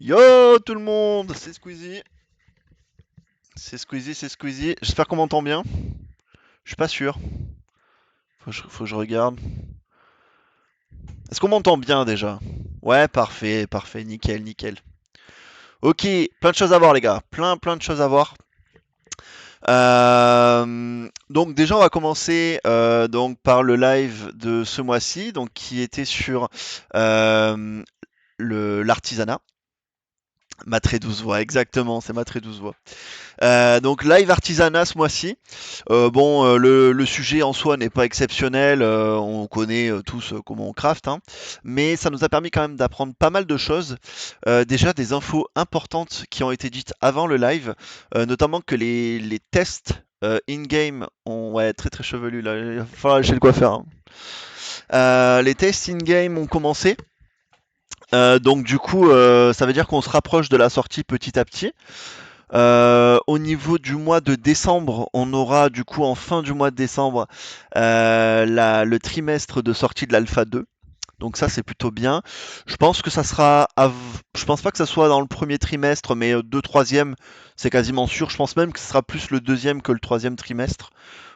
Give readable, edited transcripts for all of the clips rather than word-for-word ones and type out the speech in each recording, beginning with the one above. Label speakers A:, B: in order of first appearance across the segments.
A: Yo tout le monde, c'est Squeezie. C'est Squeezie. J'espère qu'on m'entend bien. Je suis pas sûr. Faut que je regarde. Est-ce qu'on m'entend bien déjà? Ouais, parfait, parfait, nickel, nickel. Ok, plein de choses à voir les gars. Plein de choses à voir. Donc déjà on va commencer donc par le live de ce mois-ci, donc qui était sur l'artisanat. Ma très douce voix, exactement, c'est ma très douce voix. Donc live artisanat ce mois-ci. Le sujet en soi n'est pas exceptionnel, on connaît tous comment on craft, hein, mais ça nous a permis quand même d'apprendre pas mal de choses. Déjà des infos importantes qui ont été dites avant le live, notamment que les tests in-game ont... Ouais, très très chevelu là, il va falloir j'ai de quoi faire, hein. Les tests in-game ont commencé. Donc du coup, ça veut dire qu'on se rapproche de la sortie petit à petit. Au niveau du mois de décembre, on aura du coup en fin du mois de décembre le trimestre de sortie de l'Alpha 2. Donc ça c'est plutôt bien. Je pense que ça sera, je pense pas que ça soit dans le premier trimestre, mais deux troisième, c'est quasiment sûr. Je pense même que ce sera plus le deuxième que le troisième trimestre,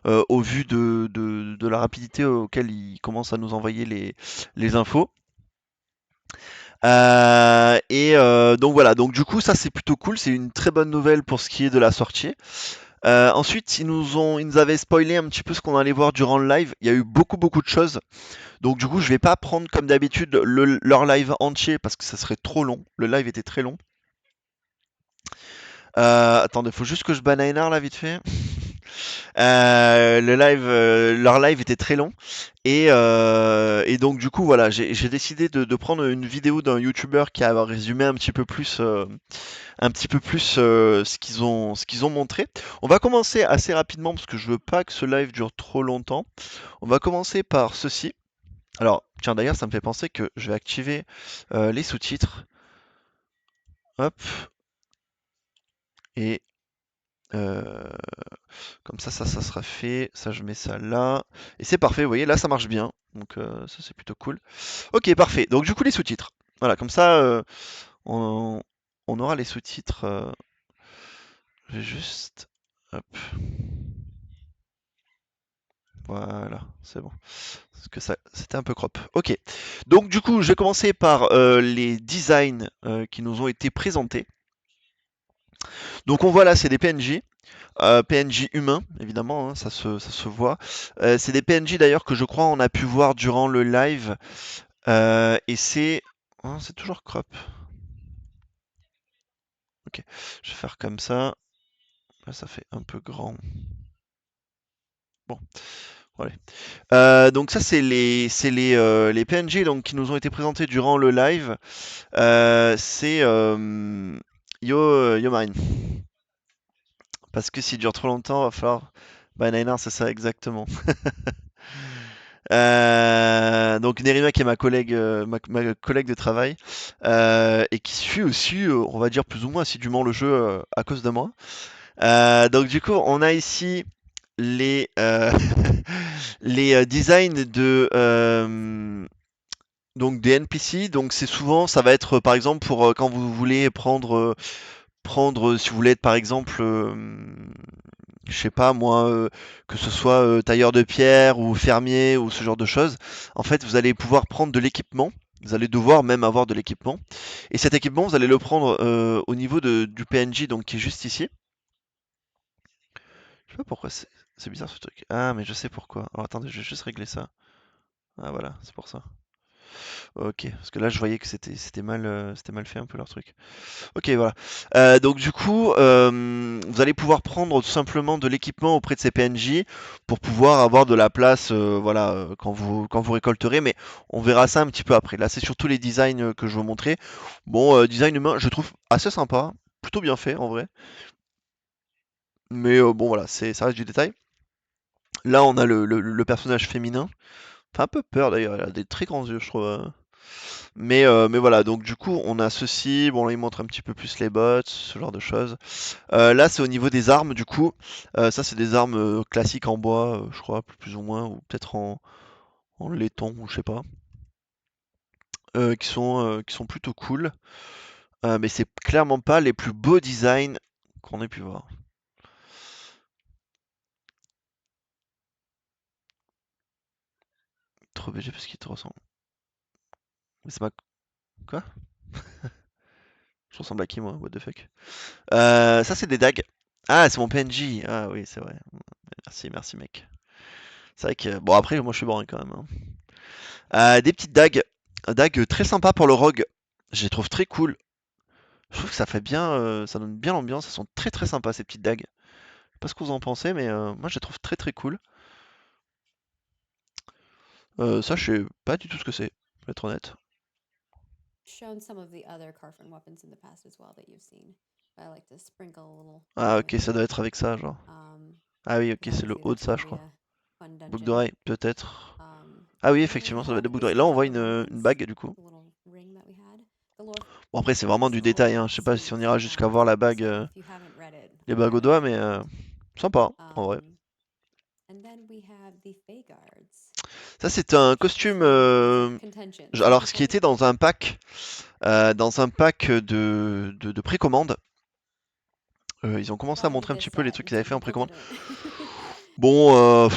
A: au vu de la rapidité auquel ils commencent à nous envoyer les infos. Donc voilà, donc du coup ça c'est plutôt cool, c'est une très bonne nouvelle pour ce qui est de la sortie. Ensuite ils nous avaient spoilé un petit peu ce qu'on allait voir durant le live. Il y a eu beaucoup de choses. Donc du coup je vais pas prendre comme d'habitude leur live entier parce que ça serait trop long. Le live était très long. Attendez, faut juste que je banne Einar là vite fait. Leur live était très long et donc du coup voilà, j'ai décidé de prendre une vidéo d'un YouTuber qui a résumé un petit peu plus ce qu'ils ont montré. On va commencer assez rapidement parce que je veux pas que ce live dure trop longtemps. On va commencer par ceci. Alors tiens d'ailleurs ça me fait penser que je vais activer les sous-titres. Hop et euh, comme ça sera fait. Ça, je mets ça là. Et c'est parfait, vous voyez, là, ça marche bien. Donc, ça, c'est plutôt cool. Ok, parfait. Donc, du coup, les sous-titres. Voilà, comme ça, on, on aura les sous-titres. Je vais juste... Hop, voilà, c'est bon. Parce que ça, c'était un peu crop. Ok. Donc, du coup, je vais commencer par les designs qui nous ont été présentés. Donc, on voit là, c'est des PNJ. PNJ humains, évidemment, hein, ça se voit. C'est des PNJ d'ailleurs que je crois on a pu voir durant le live. Et c'est... hein, c'est toujours crop. Ok, je vais faire comme ça. Là, ça fait un peu grand. Bon, voilà. Donc ça, les PNG donc, qui nous ont été présentés durant le live. C'est Yo Marine. Parce que s'il dure trop longtemps, va falloir... Bah, Niner, c'est ça exactement. Donc Nerima qui est ma collègue de travail et qui suit aussi, on va dire plus ou moins assidûment le jeu à cause de moi. Donc du coup, on a ici les les designs de donc des NPC. Donc c'est souvent, ça va être par exemple pour quand vous voulez prendre si vous voulez être par exemple je sais pas moi, que ce soit tailleur de pierre ou fermier ou ce genre de choses, en fait, vous allez pouvoir prendre de l'équipement. Vous allez devoir même avoir de l'équipement. Et cet équipement, vous allez le prendre au niveau du PNJ, donc qui est juste ici. Je sais pas pourquoi c'est bizarre ce truc. Ah, mais je sais pourquoi. Alors attendez, je vais juste régler ça. Ah voilà, c'est pour ça. Ok, parce que là je voyais que c'était mal fait un peu leur truc. Ok, voilà. Donc du coup, vous allez pouvoir prendre tout simplement de l'équipement auprès de ces PNJ pour pouvoir avoir de la place, voilà, quand vous récolterez. Mais on verra ça un petit peu après. Là, c'est surtout les designs que je veux montrer. Bon, design humain, je trouve assez sympa, plutôt bien fait en vrai. Mais bon, voilà, ça reste du détail. Là, on a le personnage féminin. Fait un peu peur d'ailleurs, elle a des très grands yeux, je trouve. Mais voilà, donc du coup, on a ceci. Bon, là, il montre un petit peu plus les bots, ce genre de choses. Là, c'est au niveau des armes, du coup. Ça, c'est des armes classiques en bois, je crois, plus ou moins, ou peut-être en laiton, ou je sais pas. Qui sont plutôt cool. mais c'est clairement pas les plus beaux designs qu'on ait pu voir. Trop BG parce qu'il te ressemble. Mais c'est pas... Quoi? Je ressemble à qui moi? What the fuck? Ça c'est des dagues. Ah, c'est mon PNJ. Ah oui, c'est vrai. Merci, merci mec. C'est vrai que... Bon après, moi je suis boring quand même, hein. Des petites dagues. Dagues très sympa pour le rogue. Je les trouve très cool. Je trouve que ça fait bien... ça donne bien l'ambiance. Elles sont très très sympas ces petites dagues. Je sais pas ce que vous en pensez, mais moi je les trouve très très cool. Ça, je sais pas du tout ce que c'est, pour être honnête.
B: Shown some of the other Carfin weapons in the past as well that you've seen. But I like to sprinkle a little
A: Ah
B: here
A: ok,
B: and
A: ça doit
B: there.
A: être avec ça, genre.
B: Um,
A: Ah oui, ok,
B: because
A: c'est le
B: obviously
A: haut de
B: that's
A: ça,
B: gonna
A: je
B: be
A: crois.
B: a fun
A: Boucle
B: dungeon.
A: d'oreille, peut-être.
B: Um,
A: Ah oui,
B: and then we
A: effectivement, ça doit être des
B: have
A: boucles
B: the
A: d'oreille. Là, on
B: Scepter
A: voit
B: of
A: une
B: Remembrance,
A: bague, du coup.
B: the little ring that we had. The lore
A: Bon, après, c'est vraiment
B: is
A: du
B: a little
A: détail, hein.
B: bit
A: Je sais pas si on
B: sweet.
A: ira jusqu'à voir la bague,
B: So if you haven't read it,
A: les bagues au
B: highly
A: doigt, mais
B: recommend.
A: sympa, en vrai.
B: Um, and then we have the Fey Guards,
A: Ça, c'est un
B: which has
A: costume.
B: been a point of contention.
A: Alors, ce qui était dans un pack de précommande. Ils ont commencé à
B: Brought into
A: montrer un petit
B: this
A: peu les trucs qu'ils avaient fait en
B: difficult to
A: précommande.
B: win.
A: Bon,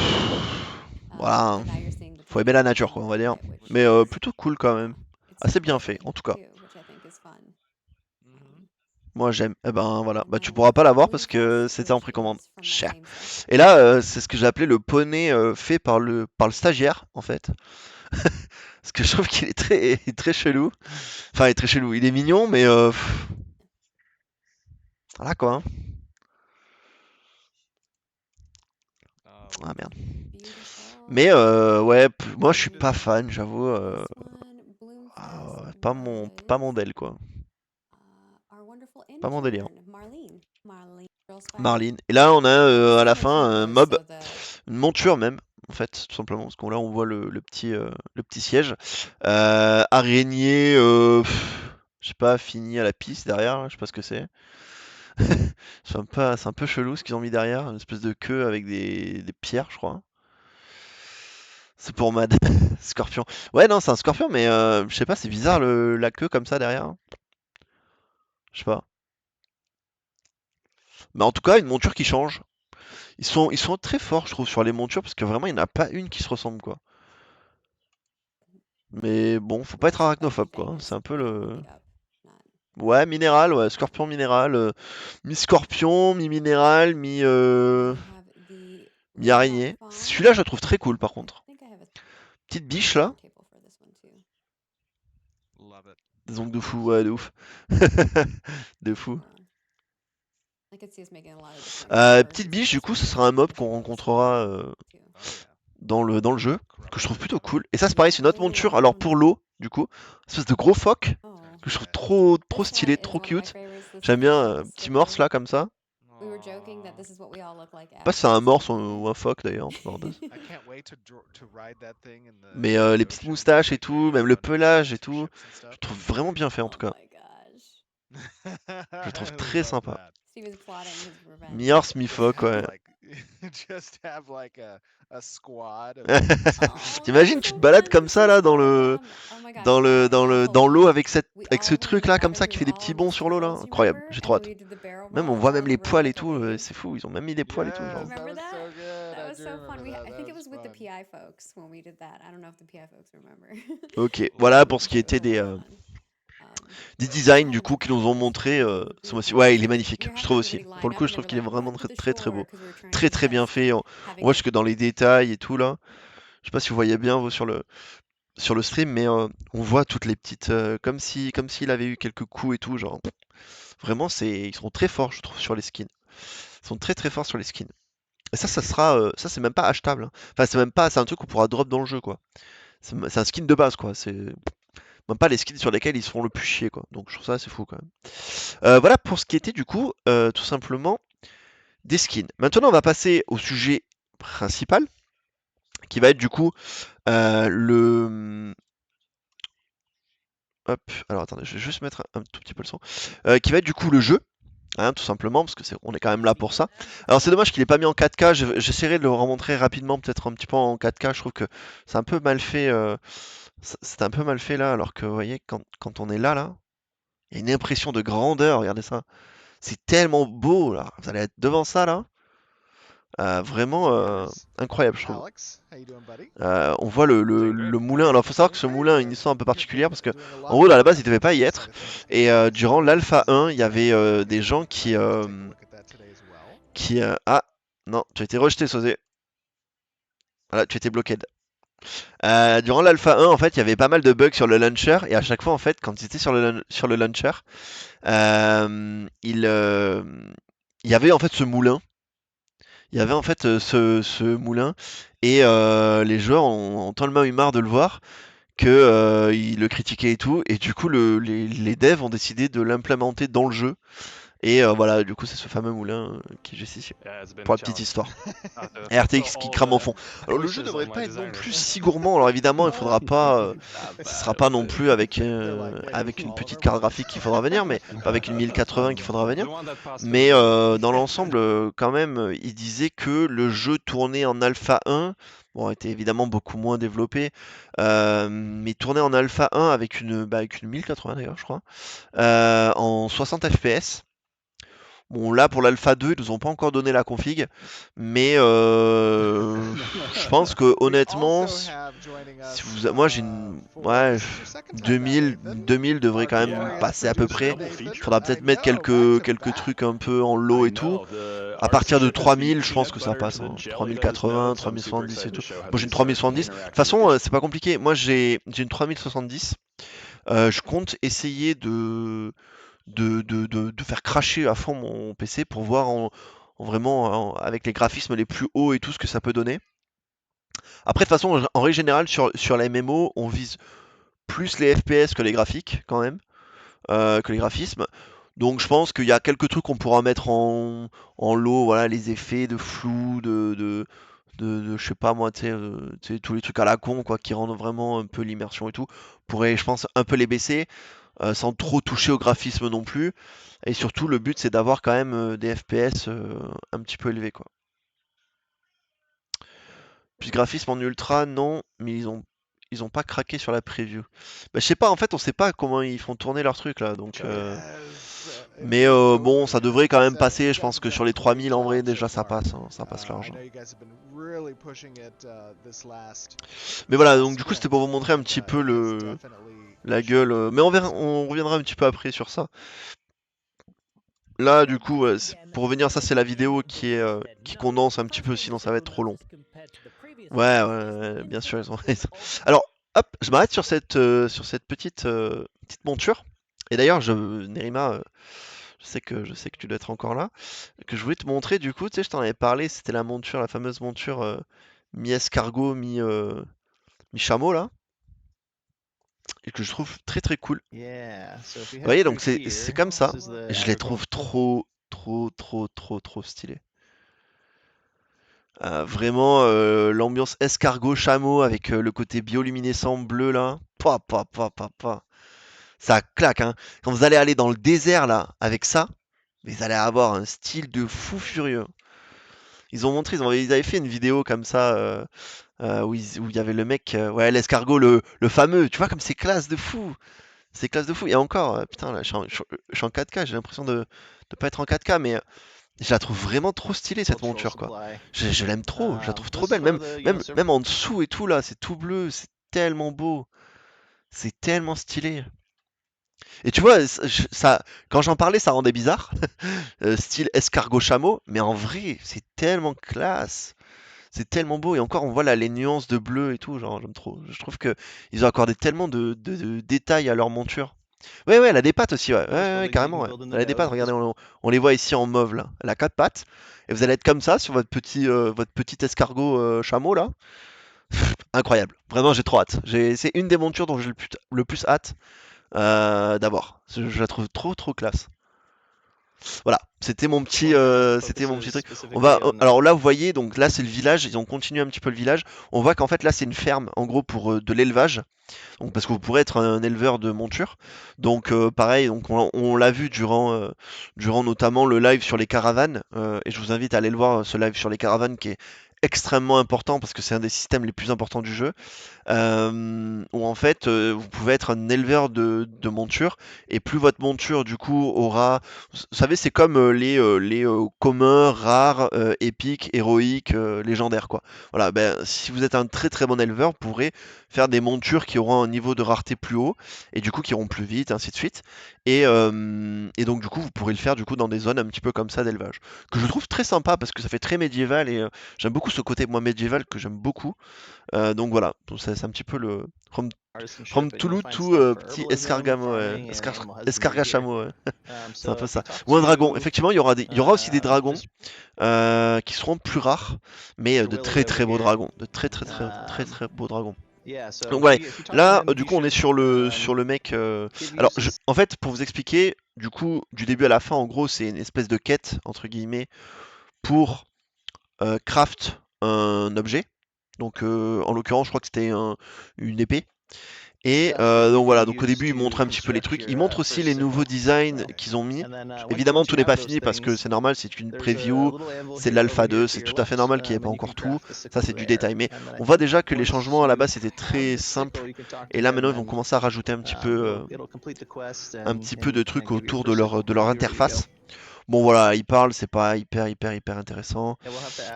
A: voilà, hein.
B: But now you're seeing the
A: Faut aimer la
B: PI
A: nature,
B: come
A: quoi,
B: to
A: on va dire.
B: play, which
A: Mais
B: is,
A: plutôt cool quand
B: yeah,
A: même.
B: it's
A: Assez bien fait,
B: different
A: en tout cas.
B: too, which I think is fun.
C: Mhm.
B: Um,
A: Moi, j'aime. Eh ben voilà.
B: and
A: Bah, tu
B: then we
A: pourras pas
B: have
A: l'avoir parce que
B: Bluefest,
A: c'était en
B: which
A: précommande.
B: is from that
A: Cher.
B: same set.
A: Et là, c'est ce que j'ai appelé le poney fait par le stagiaire, en fait. Parce que je trouve qu'il est très chelou. Enfin, il est très chelou. Il est mignon, mais voilà quoi, hein. Ah merde.
B: Beautiful.
A: Mais ouais, moi je suis
C: Wounded
A: pas
C: Knight.
A: fan, j'avoue.
B: This one, Bloomfest
A: Pas mon DEL quoi.
B: our wonderful
A: Pas mon délire.
B: intern, Marlene. Marlene, Girl Spy.
A: Marlene. Et là, on a à
B: This
A: la
B: is a
A: fin un
B: keeper,
A: mob,
B: so the
A: une monture même, en fait, tout simplement. Parce que là, on voit le petit siège. Araignée, je sais pas, fini à la piste derrière, là, je sais pas ce que c'est. C'est un peu chelou ce qu'ils ont mis derrière, une espèce de queue avec des pierres, je crois. C'est pour Mad. Scorpion. Ouais, non, c'est un scorpion, mais je sais pas, c'est bizarre la queue comme ça derrière. Je sais pas. Mais en tout cas, une monture qui change. Ils sont très forts, je trouve, sur les montures, parce que vraiment, il n'y en a pas une qui se ressemble, quoi. Mais bon, faut pas être
B: most of
A: arachnophobe, quoi,
B: everything
A: hein. C'est
B: is
A: un peu
B: pretty
A: le.
B: beat up. Not,
A: Ouais, minéral, ouais,
B: um,
A: scorpion minéral, mi-scorpion, mi-minéral,
B: and then we have the Lillipock
A: mi-araignée.
B: Fawn.
A: Celui-là, je le trouve très cool, par
B: I
A: contre.
B: think I have a
A: Petite biche, là.
B: turntable for this one too.
C: Love it.
A: Des ongles de fou, ouais, de ouf. De fou.
B: I could see us making a lot of different
A: Petite
B: versions of
A: biche, du
B: this
A: coup,
B: one
A: ce sera un mob
B: if
A: qu'on
B: you let us make
A: rencontrera
B: them too.
C: Oh yeah.
A: dans le jeu, que je trouve plutôt
C: Corruption.
A: cool. Et ça, c'est pareil,
B: Yeah,
A: c'est une autre
B: Lily
A: monture. Alors,
B: Round.
A: pour l'eau, du coup, une espèce de gros phoque,
B: Oh,
A: que je trouve
C: Yeah.
A: trop
B: this one
A: stylé,
B: is
A: trop
B: one of my
A: cute.
B: favorites. This
A: J'aime
B: is the
A: bien
B: Circle
A: petit morse,
B: Sticker.
A: là, comme ça.
B: We were joking that
C: Aw.
B: this is what we all look like
A: Je sais pas si c'est
B: after
A: un
B: this
A: morse
B: completed.
A: ou un phoque, d'ailleurs, entre parenthèses.
C: I can't wait to ride that thing
A: Mais
C: in the
A: les petites
C: ocean,
A: moustaches et
C: like
A: tout, même le
C: going
A: pelage et
C: between
A: tout,
C: ships and
A: je
C: stuff.
A: trouve vraiment bien fait, en
B: Oh
A: tout cas.
B: my gosh.
A: Je le trouve
C: I
A: très
C: love
A: sympa.
C: that.
B: Steve is plotting his revenge.
A: Mi-horse,
C: Just
A: mi-phoque,
C: have
A: ouais.
C: like just have like a squad of these
B: Oh,
C: just
B: that's
A: T'imagines, tu te
B: so
A: balades
B: fun.
A: comme
B: You
A: ça
B: see
A: là
B: all of them. Oh my gosh. Okay, now hold
A: dans l'eau
B: on.
A: avec
B: We
A: avec ce
B: all
A: truc
B: ran
A: là comme ça
B: together.
A: qui
B: We
A: fait
B: were
A: des
B: all
A: petits
B: on
A: bonds
B: those
A: sur l'eau là,
B: turtles, you
A: incroyable,
B: remember?
A: j'ai trop
B: And
A: hâte.
B: we did the barrel
A: Même
B: roll
A: on voit même
B: all
A: les
B: around
A: poils et
B: with the
A: tout,
B: wave.
A: c'est fou, ils ont même mis des poils et tout,
B: Do you
A: genre.
C: Yes, that
B: remember
C: was
B: that?
C: so good.
B: That
C: I
B: was
C: do
B: so fun.
C: remember that.
B: I
C: That
B: think it
C: was
B: was with the
C: fun.
B: PI folks when we did that. I don't know if the PI folks remember.
A: Ok, voilà pour ce qui
B: But it was
A: était
B: a lot
A: des
B: of fun.
A: des
B: We also
A: designs
B: have
A: du
B: a
A: coup qu'ils nous ont
B: Geppetto. This
A: montré
B: one is
A: ce mois-ci. Ouais, il est
B: beautiful. We
A: magnifique,
B: were
A: je
B: having
A: trouve aussi.
B: everybody
A: Pour
B: line
A: le coup,
B: up
A: je
B: and they
A: trouve
B: were
A: qu'il est
B: like,
A: vraiment
B: run to the
A: très très
B: shore
A: beau.
B: because we were trying to
A: Très très bien
B: resist
A: fait. On
B: having
A: voit
B: it.
A: jusque dans les détails et tout là. Je sais pas si vous voyez bien vous sur le stream, mais on voit toutes les petites comme s'il avait eu quelques coups et tout, genre vraiment ils sont très forts je trouve sur les skins. Ils sont très très forts sur les skins. Et ça c'est même pas achetable, hein. Enfin c'est un truc qu'on pourra drop dans le jeu quoi. C'est un skin de base quoi. C'est même pas les skins sur lesquels ils se font le plus chier quoi. Donc je trouve ça assez fou quand même. Voilà pour ce qui était du coup tout simplement des skins. Maintenant on va passer au sujet principal qui va être du coup le hop, alors attendez, je vais juste mettre un tout petit peu le son. Qui va être du coup le jeu, hein, tout simplement, parce que on est quand même là pour ça. Alors c'est dommage qu'il ait pas mis en 4K, j'essaierai de le remontrer rapidement, peut-être un petit peu en 4K, je trouve que c'est un peu mal fait, c'est un peu mal fait là, alors que vous voyez, quand on est là, Il y a une impression de grandeur, regardez ça. C'est tellement beau, là. Vous allez être devant ça, là. Vraiment
C: Nice.
A: incroyable, je trouve.
C: Alex, how you doing, buddy?
A: On voit le
D: great.
A: moulin. Alors, faut savoir que ce moulin a une histoire un peu particulière parce que, en gros, à la base, il devait pas y être. Et durant l'Alpha 1, il y avait des gens qui ah, non, tu as été rejeté, Sosé. Voilà, tu étais bloqué. Durant l'Alpha 1, en fait, il y avait pas mal de bugs sur le launcher. Et à chaque fois, en fait, quand ils étaient sur le launcher, il y avait en fait ce moulin. Il y avait en fait ce moulin. Et les joueurs ont tellement eu marre de le voir que ils le critiquaient et tout, et du coup les devs ont décidé de l'implémenter dans le jeu, et voilà, du coup c'est ce fameux moulin qui est juste ici,
D: Yeah, it's been
A: pour
D: a
A: la petite
D: challenge.
A: histoire.
D: To
A: Et
D: fulfill
A: RTX qui
D: all
A: crame en
D: the
A: fond. Alors le jeu
D: wishes
A: devrait
D: of
A: pas
D: my
A: être non
D: designers.
A: plus si gourmand, alors évidemment il faudra pas
D: Not
A: ce sera
D: bad,
A: pas
D: I would
A: non
D: say.
A: plus avec une petite carte graphique qu'il faudra venir, mais pas avec une 1080 qu'il faudra
D: The
A: venir.
D: one that passed
A: Mais
D: through.
A: dans l'ensemble, quand même, il disait que le jeu tourné en Alpha 1, bon, était évidemment beaucoup moins développé, mais tourné en Alpha 1 avec une 1080 d'ailleurs, je crois, en 60 FPS. Bon, là, pour l'Alpha 2, ils nous ont pas encore donné la config, mais je pense que honnêtement, moi j'ai une, ouais, 2000 devrait quand même
D: Yeah,
A: passer à peu près.
D: double feature.
A: Il faudra peut-être mettre quelques trucs un peu en low
D: I
A: et tout.
D: know, the
A: À partir de
D: artificial
A: 3000, je pense
D: peanut
A: que ça
D: butter to
A: passe,
D: the
A: hein.
D: jelly that is
A: 3080,
D: milk, so I'm super
A: 3070 et
D: excited
A: tout.
D: to show how
A: Moi j'ai une
D: these
A: 3070. De toute
D: interact
A: façon,
D: together.
A: c'est pas compliqué. Moi j'ai une 3070. Je compte essayer de faire cracher à fond mon PC pour voir avec les graphismes les plus hauts et tout ce que ça peut donner. Après, de toute façon, en règle générale, sur la MMO, on vise plus les FPS que les graphiques, quand même, que les graphismes. Donc je pense qu'il y a quelques trucs qu'on pourra mettre en lot, voilà, les effets de flou, je sais pas moi, tu sais, tous les trucs à la con, quoi, qui rendent vraiment un peu l'immersion et tout. On pourrait, je pense, un peu les baisser, sans trop toucher au graphisme non plus. Et surtout, le but, c'est d'avoir quand même des FPS un petit peu élevés, quoi. Puis graphisme en ultra, non, mais ils ont pas craqué sur la preview. Bah, je sais pas, en fait, on sait pas comment ils font tourner leur truc là, donc. Mais bon, ça devrait quand même passer. Je pense que sur les 3000 en vrai, déjà ça passe, hein, ça passe large. Mais voilà, donc du coup, c'était pour vous montrer un petit peu la gueule. Mais on reviendra un petit peu après sur ça. Là, du coup, pour revenir, ça c'est la vidéo qui condense un petit peu, sinon ça va être trop long. Ouais, bien sûr, ils ont raison. Alors, hop, je m'arrête sur cette petite monture. Et d'ailleurs, Nerima, je sais que tu dois être encore là, que je voulais te montrer du coup, tu sais, je t'en avais parlé, c'était la monture, la fameuse monture mi-escargot, mi-chameau là, et que je trouve très très cool. Vous voyez, donc c'est comme ça, et je les trouve trop stylés. Vraiment, l'ambiance escargot chameau avec le côté bioluminescent bleu là, ça claque, hein. Quand vous allez aller dans le désert là avec ça, vous allez avoir un style de fou furieux. Ils ont montré, ils avaient fait une vidéo comme ça où il y avait le mec, ouais, l'escargot, le fameux, tu vois comme c'est classe de fou. C'est classe de fou. Et encore, putain, là, je suis en 4K, j'ai l'impression de pas être en 4K, mais je la trouve vraiment trop stylée cette monture, quoi. Je l'aime trop, je la trouve trop belle. Même en dessous et tout là, c'est tout bleu, c'est tellement beau, c'est tellement stylé. Et tu vois, quand j'en parlais, ça rendait bizarre, style escargot chameau, mais en vrai, c'est tellement classe. C'est tellement beau et encore on voit là les nuances de bleu et tout, genre j'aime trop. Je trouve que ils ont accordé tellement de détails à leur monture. Ouais, elle a des pattes aussi, ouais, carrément, ouais. Elle a des pattes, regardez, on les voit ici en mauve là. Elle a 4 pattes et vous allez être comme ça sur votre petit escargot chameau là. Incroyable. Vraiment, j'ai trop hâte. C'est une des montures dont j'ai le plus hâte d'abord. Je la trouve trop classe. Voilà, c'était mon petit truc. Alors là, vous voyez, donc là c'est le village. Ils ont continué un petit peu le village. On voit qu'en fait là c'est une ferme, en gros pour de l'élevage. Donc parce que vous pourrez être un éleveur de montures. Donc pareil, donc on l'a vu durant notamment le live sur les caravanes. Et je vous invite à aller le voir, ce live sur les caravanes qui est extrêmement important parce que c'est un des systèmes les plus importants du jeu. Où en fait vous pouvez être un éleveur de montures et plus votre monture du coup aura, vous savez c'est comme les communs, rares, épiques, héroïques, légendaires quoi. Voilà, ben, si vous êtes un très très bon éleveur, vous pourrez faire des montures qui auront un niveau de rareté plus haut et du coup qui iront plus vite, ainsi de suite. Et donc du coup vous pourrez le faire du coup dans des zones un petit peu comme ça d'élevage. Que je trouve très sympa parce que ça fait très médiéval et j'aime beaucoup ce côté moi médiéval que j'aime beaucoup. Donc voilà, donc c'est un petit peu le from Toulouse to petit escargamo, escargachameau, ouais. C'est un peu ça. Ou un dragon. Effectivement, il y aura aussi des dragons qui seront plus rares, mais de très très beaux dragons, de très très très très très beaux dragons. Donc voilà, là du coup on est sur le mec. Alors en fait pour vous expliquer, du coup du début à la fin en gros c'est une espèce de quête entre guillemets pour craft un objet. Donc en l'occurrence je crois que c'était une épée. Et donc voilà, donc au début ils montrent un petit peu les trucs, ils montrent aussi les nouveaux designs qu'ils ont mis. Évidemment tout n'est pas fini parce que c'est normal, c'est une preview, c'est de l'alpha 2, c'est tout à fait normal qu'il n'y ait pas encore tout, ça c'est du détail. Mais on voit déjà que les changements à la base c'était très simple, et là maintenant ils vont commencer à rajouter un petit peu de trucs autour de leur interface. Bon voilà, ils parlent, c'est pas hyper intéressant.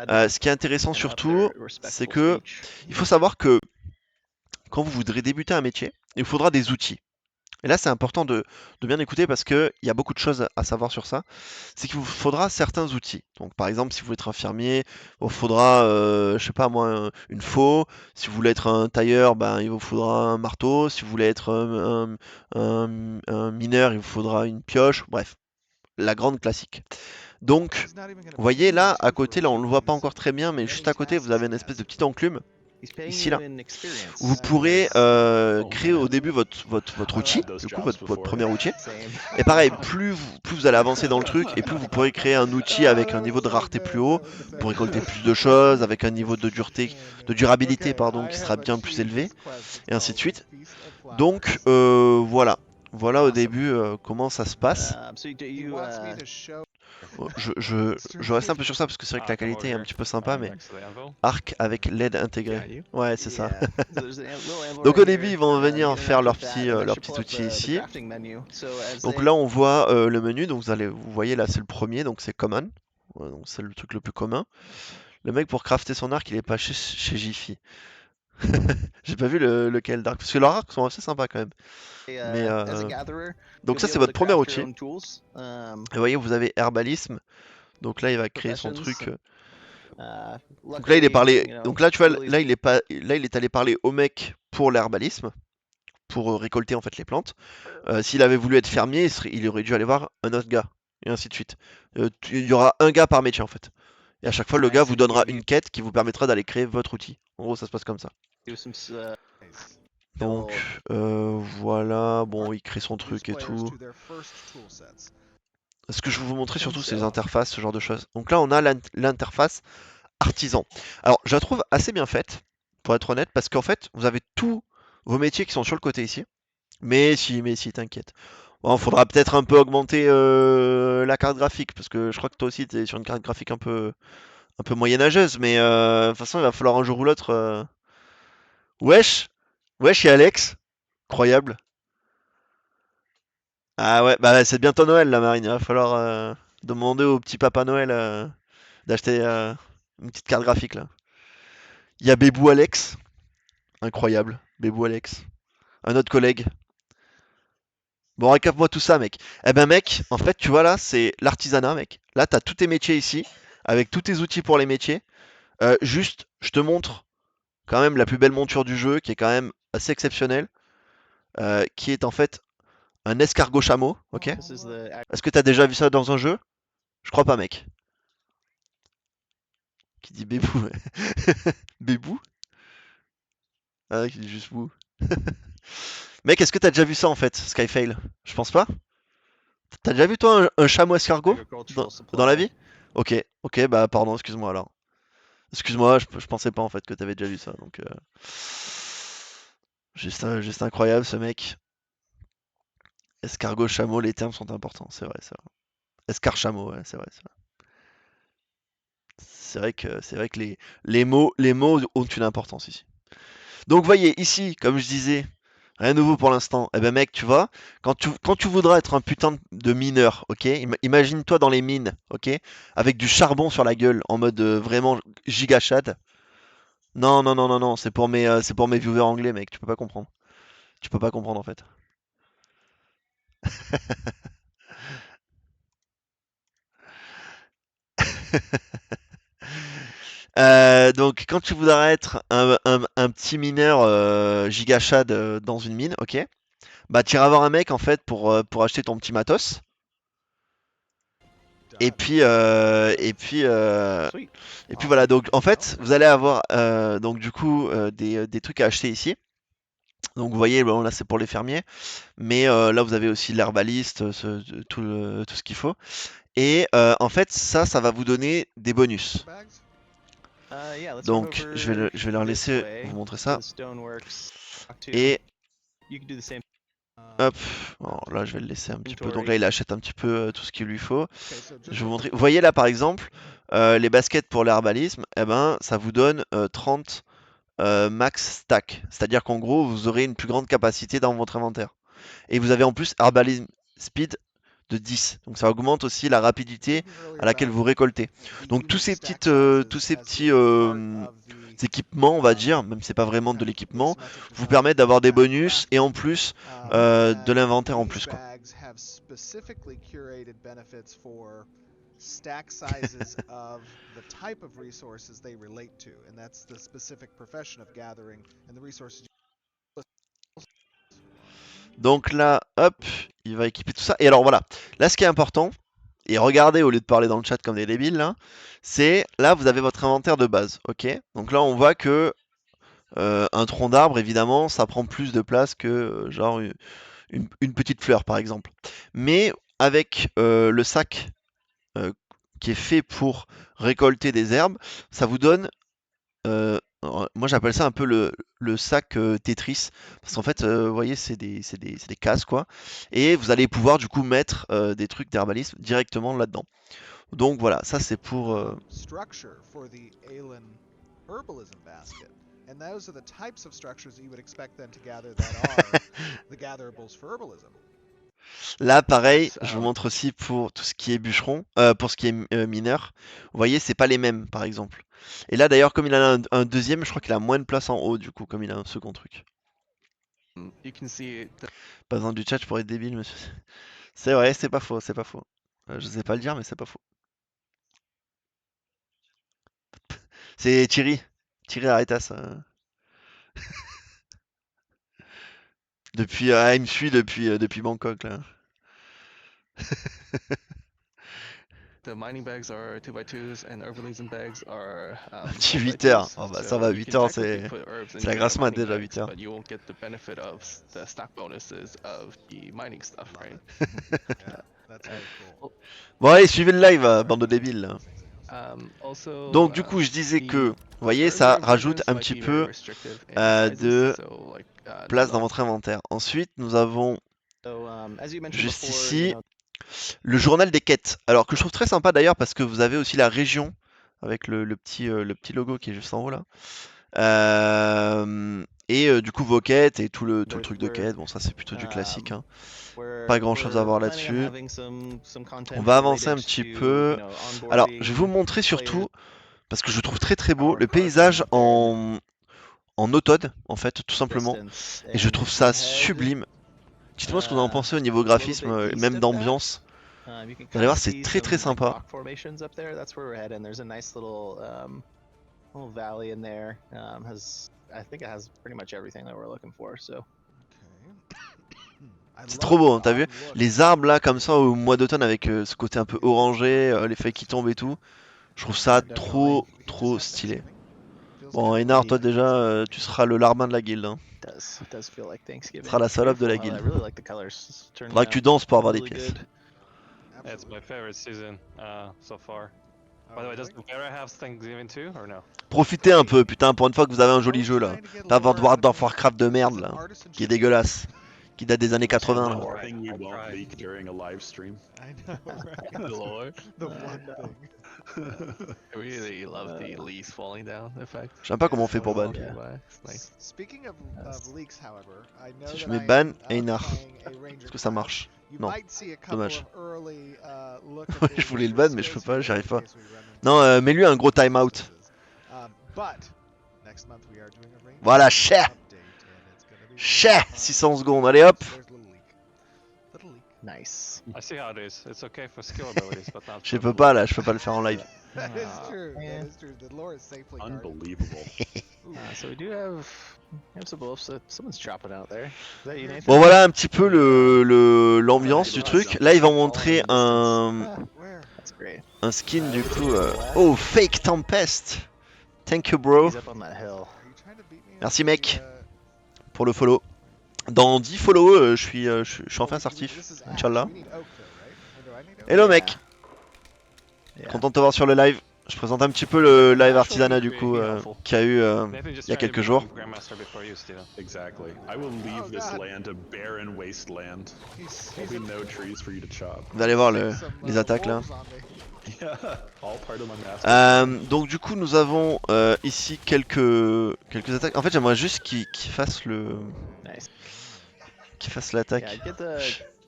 A: Ce qui est intéressant surtout, c'est que il faut savoir que quand vous voudrez débuter un métier, il vous faudra des outils. Et là, c'est important de bien écouter parce qu'il y a beaucoup de choses à savoir sur ça. C'est qu'il vous faudra certains outils. Donc, par exemple, si vous voulez être infirmier, il vous faudra, je sais pas moi, une faux. Si vous voulez être un tailleur, ben, il vous faudra un marteau. Si vous voulez être un mineur, il vous faudra une pioche. Bref, la grande classique. Donc, vous voyez là, à côté, là, on ne le voit pas encore très bien, mais juste à côté, vous avez une espèce de petite enclume. Ici là, vous pourrez créer au début votre outil, du coup votre premier outil. Et pareil, plus vous allez avancer dans le truc, et plus vous pourrez créer un outil avec un niveau de rareté plus haut, pour récolter plus de choses, avec un niveau de durabilité pardon, qui sera bien plus élevé, et ainsi de suite. Donc voilà au début comment ça se passe. Je reste un peu sur ça parce que c'est vrai que la qualité est un petit peu sympa, mais arc avec LED intégré. Ouais, c'est ça. Donc au début, ils vont venir faire leur petit outil ici. Donc là, on voit le menu. Donc vous voyez là, c'est le premier, donc c'est common. Ouais, donc c'est le truc le plus commun. Le mec pour crafter son arc, il est pas chez Jiffy. J'ai pas vu lequel d'arc parce que leurs arcs sont assez sympas quand même. Mais donc ça c'est votre premier outil. Et vous voyez, vous avez herbalisme. Donc là, il va créer son truc. Donc là, il est parlé. Donc là, tu vois, là, il est allé parler au mec pour l'herbalisme, pour récolter en fait les plantes. S'il avait voulu être fermier, il aurait dû aller voir un autre gars, et ainsi de suite. Il y aura un gars par métier en fait. Et à chaque fois, le gars vous donnera une quête qui vous permettra d'aller créer votre outil. En gros, ça se passe comme ça. Donc voilà, bon, il crée son truc et tout. Ce que je vais vous montrer surtout, c'est les interfaces, ce genre de choses. Donc là, on a l'interface artisan. Alors, je la trouve assez bien faite, pour être honnête, parce qu'en fait, vous avez tous vos métiers qui sont sur le côté ici. Mais si, t'inquiète. Bon, faudra peut-être un peu augmenter la carte graphique, parce que je crois que toi aussi, t'es sur une carte graphique un peu moyenâgeuse, mais de toute façon, il va falloir un jour ou l'autre. Wesh, wesh, et Alex, incroyable. Ah ouais, bah c'est bientôt Noël, la Marine. Il va falloir demander au petit Papa Noël d'acheter une petite carte graphique là. Il y a Bébou Alex, incroyable. Bébou Alex, un autre collègue. Bon, récap-moi tout ça, mec. Eh ben, mec, en fait, tu vois là, c'est l'artisanat, mec. Là, t'as tous tes métiers ici, avec tous tes outils pour les métiers. Juste, je te montre quand même la plus belle monture du jeu, qui est quand même assez exceptionnelle, qui est en fait un escargot chameau, ok? Est-ce que t'as déjà vu ça dans un jeu? Je crois pas, mec. Qui dit bébou? Bébou? Ah, qui dit juste bou. Mec, est-ce que t'as déjà vu ça en fait, Skyfail? Je pense pas. T'as déjà vu toi un chameau escargot dans la vie? Ok, ok, bah pardon, excuse-moi alors. Excuse-moi, je pensais pas en fait que t'avais déjà vu ça, donc juste incroyable ce mec. Escargot, chameau, les termes sont importants, c'est vrai, c'est vrai. Escarchameau, ouais, c'est vrai, c'est vrai. c'est vrai que les mots ont une importance ici. Donc voyez, ici, comme je disais, rien de nouveau pour l'instant. Eh ben mec, tu vois, quand tu voudras être un putain de mineur, ok? Imagine-toi dans les mines, ok? Avec du charbon sur la gueule, en mode vraiment giga chad. Non, non, non, non, non, c'est pour mes viewers anglais, mec, tu peux pas comprendre. Tu peux pas comprendre en fait. Donc quand tu voudras être un petit mineur giga chad dans une mine, ok? Bah tu iras voir un mec en fait pour acheter ton petit matos. Et
C: Done.
A: puis, euh, et puis, euh,
D: Sweet.
A: et puis voilà.
C: Awesome.
A: Donc en fait,
C: Well,
A: vous allez avoir donc du coup des trucs à acheter ici. Donc vous voyez, bon, là c'est pour les fermiers, mais là vous avez aussi l'herbaliste, tout ce qu'il faut. Et en fait, ça va vous donner des bonus.
C: bags?
D: Yeah, let's run
A: Donc
D: over
A: je vais leur
D: this
A: laisser
D: way
A: vous montrer
D: to
A: ça.
D: the stoneworks. Talk to.
A: Et
D: You can do the same
A: hop,
C: Um,
A: bon, là je vais le laisser un petit peu. Donc
D: inventory.
A: là il achète un petit peu tout ce qu'il lui faut.
C: okay, so just
A: Je vais vous
C: real
A: montrer.
C: quick.
A: Vous voyez là par exemple, les baskets pour l'herbalisme, eh ben ça vous donne 30 max stack. C'est-à-dire qu'en gros, vous aurez une plus grande capacité dans votre inventaire. Et vous avez en plus Herbalism Speed de 10. Donc ça augmente aussi la rapidité
C: Speaking earlier
A: à laquelle
C: about
A: vous récoltez.
C: the
A: Donc tous
C: unique
A: ces
C: stack
A: tous
C: sizes
A: ces
C: as
A: petits
C: being part of the
A: équipements, on va
C: um,
A: dire, même si c'est pas vraiment de
C: kind of
A: l'équipement,
C: asymmetric
A: vous
C: design
A: permettent
C: for
A: d'avoir des
C: stack
A: bonus et en
C: crafting,
A: plus
C: and
A: de
C: that
A: l'inventaire en
C: these
A: plus quoi.
C: bags have specifically curated benefits for stack sizes of the type of resources they relate to, and that's the specific profession of gathering and the resources.
A: Donc là, hop, il va équiper tout ça. Et alors voilà, là ce qui est important, et regardez au lieu de parler dans le chat comme des débiles, là, c'est là vous avez votre inventaire de base, ok? Donc là on voit que un tronc d'arbre, évidemment, ça prend plus de place que genre une petite fleur par exemple. Mais avec le sac euh, qui est fait pour récolter des herbes, ça vous donne moi j'appelle ça un peu le sac Tetris, parce qu'en fait, vous voyez, c'est des cases quoi, et vous allez pouvoir du coup mettre des trucs d'herbalisme directement là-dedans. Donc voilà, ça c'est pour.
C: Structure for the Aelan herbalism basket. And those are the types of structures that you would expect them to gather that are the gatherables for herbalism.
A: Là pareil,
D: Yes,
A: je vous montre aussi pour tout ce qui est bûcheron, pour ce qui est mineur. Vous voyez, c'est pas les mêmes par exemple. Et là d'ailleurs, comme il en a un deuxième, je crois qu'il a moins de place en haut du coup, comme il a un second truc.
D: you can see
A: Pas besoin du chat, je pourrais être débile, monsieur. C'est vrai, c'est pas faux, c'est pas faux. Je sais pas le dire, mais c'est pas faux. C'est Thierry. Thierry Aretas. Depuis, il me suit depuis Bangkok là.
D: the mining bags are 2x2s and herbalism bags are
A: Un petit 8 heures.
D: 1x2s.
A: Oh bah ça
D: So
A: va,
D: you
A: 8
D: can
A: heures
D: technically
A: c'est
D: put herbs
A: c'est la
D: into
A: grasse
D: the
A: mat
D: mining
A: déjà,
D: bags,
A: 8 heures.
D: but you won't get the benefit of the stock bonuses of the mining stuff,
C: Love
D: right?
C: it. Yeah, that's very cool.
A: Bon allez, suivez le live, bande de débiles là.
D: Also,
A: Donc du coup, je disais que, vous voyez, ça
D: earlier
A: rajoute
D: versions
A: un
D: might
A: petit
D: be very
A: peu
D: restrictive in sizes,
A: de
D: so like
A: place dans
D: not
A: votre inventaire. Ensuite, nous avons
D: so as you mentioned
A: juste
D: before,
A: ici le journal des quêtes. Alors que je trouve très sympa d'ailleurs parce que vous avez aussi la région avec le petit logo qui est juste en haut là. Et du coup vos quêtes et tout le truc de quête. Bon ça c'est plutôt du classique, hein. Pas grand chose à voir là-dessus. On va avancer un petit peu. Alors je vais vous montrer surtout, parce que je trouve très très beau, le paysage en automne en fait tout simplement. Et je trouve ça sublime. Dites-moi ce que vous en pensez au niveau graphisme, même d'ambiance.
D: Vous
A: Vous allez voir, c'est très très sympa.
D: Little valley in there I think it has pretty much everything that we're looking for. So
C: I
A: C'est
C: love
A: trop beau, hein,
C: the
A: t'as vu?
C: autumn look.
A: Les arbres là comme ça au mois d'automne avec ce côté un peu orangé, les feuilles qui tombent et tout. Je trouve ça
D: Yeah,
A: trop
C: We just
A: trop
C: had
A: stylé.
C: Thanksgiving. Feels
A: Bon,
C: kind of
A: Einar,
C: like
A: toi déjà,
C: Thanksgiving.
A: tu seras le larbin de la guilde, hein.
D: it does feel like
A: Tu
D: Thanksgiving.
A: seras la
D: It's
A: salope de la
D: beautiful. I
A: guilde.
D: really like the colors. It's turning
A: Faudra que tu
D: out
A: danses pour avoir des
D: really
A: pièces.
D: good.
E: Yeah, it's my favorite season so far.
C: Oh,
E: By the way, does
C: really?
E: Vera have Thanksgiving too, or no?
A: Profitez un peu, putain, pour une fois que vous avez un joli jeu là.
C: Trying to get
A: Pas votre
C: Laura
A: World of
C: to-
A: Warcraft de
C: this is
A: merde
C: an
A: là, qui est
C: artisanship
A: dégueulasse, qui date des années 80.
E: One
A: là.
E: more
F: One thing we
E: I
F: won't
E: tried.
F: leak during a live stream.
C: I know, right?
E: Good lord.
C: The one thing.
E: I really love the leaves falling down effect.
A: Je sais même pas comment on fait
C: Oh,
A: pour ban.
E: Walking
D: Yeah.
E: by. It's nice.
C: Speaking of leaks, however, I know
A: Si je
C: that
A: mets
C: I
A: ban
C: am,
A: et Einar,
C: playing a Ranger
A: est-ce que ça
C: class.
A: marche?
C: You
A: Non.
C: might see a couple
A: Dommage.
C: of early, look at
A: Ouais,
C: the
A: je voulais le
C: Ranger
A: ban, mais je peux
C: skills
A: pas,
C: here
A: j'y arrive
C: in
A: pas.
C: case we run into
A: Non, mets-lui un gros timeout.
C: But next month we are doing a Ranger
A: Voilà, cher.
C: update, and it's gonna be
A: Cher,
C: fun.
A: 600 secondes, allez hop.
C: There's a little leak. Little leak.
D: Nice.
E: I see how it is. It's okay for skill abilities, but not
A: Je
E: for
A: peux
E: blue.
A: pas là, je peux pas le faire en live.
C: That is
E: Ah,
C: true.
D: man.
C: That is true. The lore is safely guarded.
F: Unbelievable.
C: Ooh.
D: So we do have some wolves. So someone's chopping out there. Is that you, Nathan?
A: Bon voilà un petit peu l'ambiance du truc. Là ils vont montrer
C: Where?
D: That's great.
A: un skin du coup. Oh, Fake Tempest. Thank you bro
D: He's up on that hill.
C: Are you trying to beat me up
A: Merci,
C: with
A: mec.
C: the,
A: pour le follow. Dans 10 follow, je suis enfin
C: oh,
A: assertif.
C: this is ash.
A: Inch'Allah.
C: We need oak, though, right? Or do I need oak?
A: Hello mec,
D: Yeah.
A: content de te voir sur le live. Je présente un petit peu le live
E: Ah,
A: artisanat du
E: be
A: coup
E: helpful.
A: qu'il y a eu
E: Nathan just
A: il y a
E: tried to
A: quelques jours.
E: become Grandmaster before you, Steven.
F: Exactly. I will leave
C: Oh,
F: this
C: God.
F: land a barren wasteland. There'll be no trees for you to chop.
A: Vous allez voir
C: Some,
A: les attaques là.
C: wolves on me.
F: Yeah, all part of my master.
A: Donc du coup nous avons ici quelques attaques. En fait j'aimerais juste qu'il fasse
D: Nice.
A: l'attaque.
D: Yeah,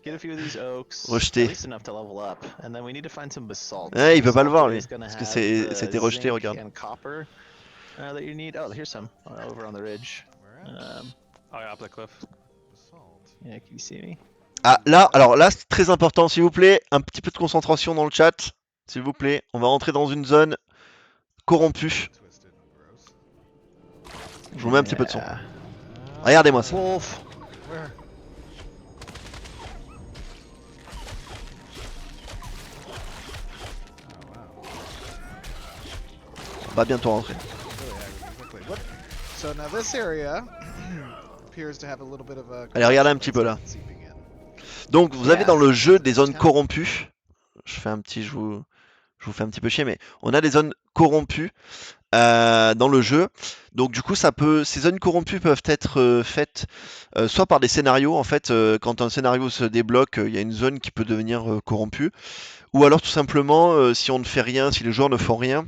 D: get a few of these oaks.
A: Rejeté.
D: At least enough to level up, and then we need to find some basalt.
A: Ouais, il peut pas le
D: Basalt
A: voir lui,
D: is gonna
A: parce que
D: have the
A: c'était rejeté,
D: zinc
A: regarde.
D: And copper that you need. Oh, here's some over on the ridge.
C: Where at?
E: Oh yeah, up the cliff.
C: Basalt.
D: Yeah, can you see me?
A: Ah là, alors là c'est très important s'il vous plaît, un petit peu de concentration dans le chat, s'il vous plaît. On va rentrer dans une zone corrompue.
C: Twisted and gross.
A: Je vous mets un petit peu de son.
D: Yeah.
A: Regardez-moi ça.
D: Wolf.
C: Where? Oh wow.
A: On va bientôt rentrer.
C: Really aggravating. Quickly. What? So now this area appears to have a little bit of a.
A: Allez, regardez un petit peu là.
C: seeping in.
A: Donc vous avez
D: Yeah.
A: dans le jeu des zones corrompues. Je vous fais un petit peu chier, mais on a des zones corrompues dans le jeu. Donc du coup, ces zones corrompues peuvent être faites soit par des scénarios. En fait, quand un scénario se débloque, il y a une zone qui peut devenir corrompue, ou alors tout simplement, si on ne fait rien, si les joueurs ne font rien,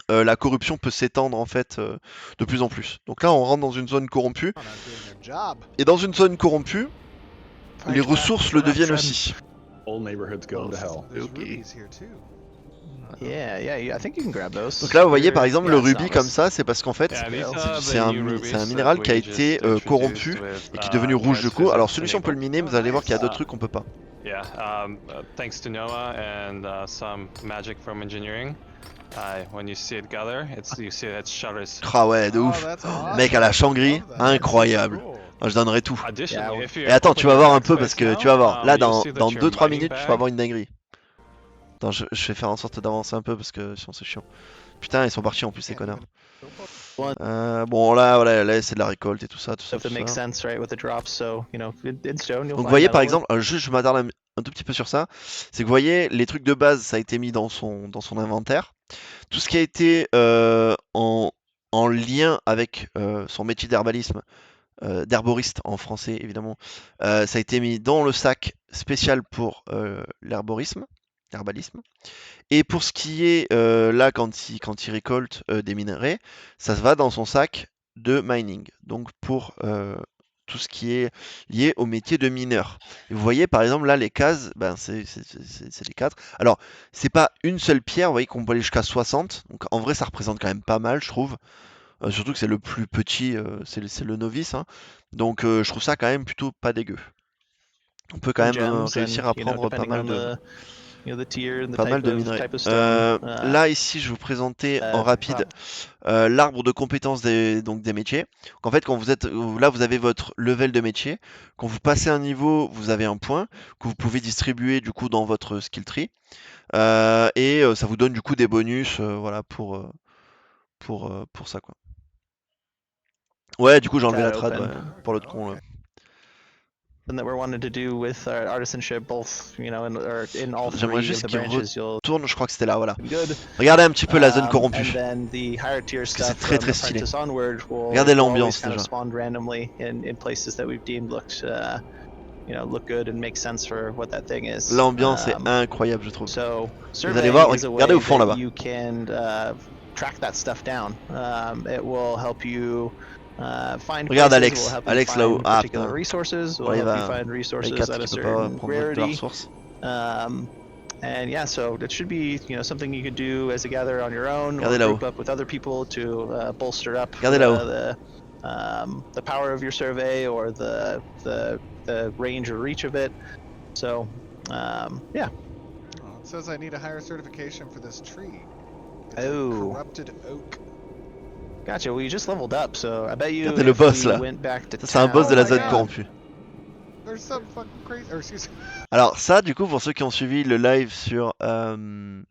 A: la corruption peut s'étendre en fait de plus en plus. Donc là, on rentre dans une zone corrompue,
C: Oh, not doing their job.
A: et dans une zone corrompue, les ressources le deviennent aussi.
F: Whole neighborhood's going to hell.
C: There's
D: Spooky.
C: rubies here too.
D: Yeah, I think you can grab those.
A: Donc là, vous voyez par exemple le
D: Yeah, it's
A: rubis
D: not
A: comme
D: us.
A: ça, c'est parce qu'en fait,
E: Yeah, these
D: c'est-
E: are
A: c'est
E: the
A: un
E: new rubies that
A: minéral qui a
E: we
A: été
E: just introduced
A: corrompu
E: with,
A: et qui est devenu rouge du
E: advanced
A: coup. Alors
E: physics
A: celui-ci on peut le
E: enabled.
A: miner, mais vous allez voir qu'il y a d'autres
E: Ah.
A: trucs qu'on peut pas.
E: Yeah, thanks to Noah and some magic from engineering. When you see it gather, you see that it shudders.
A: Ah ouais, de
C: Oh,
A: ouf.
C: that's awesome.
A: Mec à la Shangri,
C: Love that.
A: incroyable.
C: Cool.
A: Moi, je donnerais tout.
E: Additionally,
D: Yeah,
E: if you
A: Et attends,
E: open
A: tu vas
E: your
A: voir un peu
E: backspace
A: parce que
E: now,
A: tu vas voir. Là,
E: you'll
A: dans
E: see that
A: 2-3
E: your mining
A: minutes, tu vas
E: bag-
A: avoir une dinguerie. Attends, je vais faire en sorte d'avancer un peu parce que sinon c'est chiant. Putain, ils sont partis en plus, ces connards. Bon, là, voilà, là c'est de la récolte et tout ça, tout ça.
D: Stuff that
A: Tout
D: makes
A: ça.
D: sense, right, with the drops. So in stone, you'll
A: Donc vous
D: find
A: voyez
D: that
A: par
D: one.
A: exemple, je m'attarde un tout petit peu sur ça, c'est que vous voyez les trucs de base, ça a été mis dans son inventaire. Tout ce qui a été en lien avec son métier d'herbalisme, d'herboriste en français évidemment, ça a été mis dans le sac spécial pour l'herbalisme. Et pour ce qui est là quand il récolte des minerais, ça se va dans son sac de mining. Donc pour tout ce qui est lié au métier de mineur. Et vous voyez par exemple là les cases, ben, c'est les 4. Alors c'est pas une seule pierre, vous voyez qu'on peut aller jusqu'à 60. Donc en vrai ça représente quand même pas mal je trouve. Surtout que c'est le plus petit, c'est le novice. Hein. Donc je trouve ça quand même plutôt pas dégueu. On peut quand même
D: Gems
A: réussir
D: and,
A: à prendre pas
D: depending
A: mal
D: on
A: de...
D: the tier and the
A: Pas mal
D: type
A: de
D: of
A: minerais.
D: type of stone.
A: Là ici je vais vous présenter en rapide l'arbre de compétences des métiers. Donc, en fait quand vous êtes là vous avez votre level de métier. Quand vous passez un niveau vous avez un point que vous pouvez distribuer du coup dans votre skill tree et ça vous donne du coup des bonus voilà pour ça quoi. Ouais du coup j'ai enlevé la trad
D: open.
A: ouais, pour l'autre con là.
D: And that we're wanting to do with our artisanship, both in all
A: J'aimerais
D: 3
A: juste
D: of the
A: qu'il
D: branches, you'll
A: Tourne, je crois que c'était là voilà.
D: be good.
A: Regardez un petit peu la zone corrompue.
D: And then the higher tier
A: que c'est
D: stuff
A: très,
D: from
A: très stylé.
D: Apprentice onward will
A: Regardez
D: will
A: l'ambiance,
D: always kind of
A: déjà.
D: spawn randomly in places that we've deemed looked look good and make sense for what that thing is.
A: L'ambiance est incroyable, je trouve.
D: So
A: Vous allez voir,
D: surveying is a
A: regardez
D: way
A: au fond
D: that
A: là-bas.
D: you can track that stuff down. It will help you find
A: Regarde
D: places,
A: Alex.
D: will help you
A: Alex
D: find
A: là-haut. Ah
D: particular
A: putain.
D: resources, will
A: Ouais, il
D: help you
A: va.
D: find resources
A: Ray4
D: at a
A: qui peut pas
D: certain
A: prendre de la
D: rarity.
A: ressource.
D: And yeah, so it should be something you could do as a gatherer on your own, or
A: Regardez là-haut.
D: group up with other people to bolster up
A: Regardez là-haut.
D: the power of your survey or the range or reach of it. So yeah.
C: Oh, it says I need a higher certification for this tree. It's
D: Oh.
C: a corrupted oak.
D: Gotcha. Well, you just leveled up, so I bet you
A: Regardez le
D: if
A: boss,
D: we
A: là.
D: went back to
A: Ça, c'est un boss de
C: Oh
A: la
C: my
A: zone
C: God.
A: corrompue.
C: There's some fucking crazy. Or excuse me.
A: Alors ça, du coup, pour ceux qui ont suivi le live sur le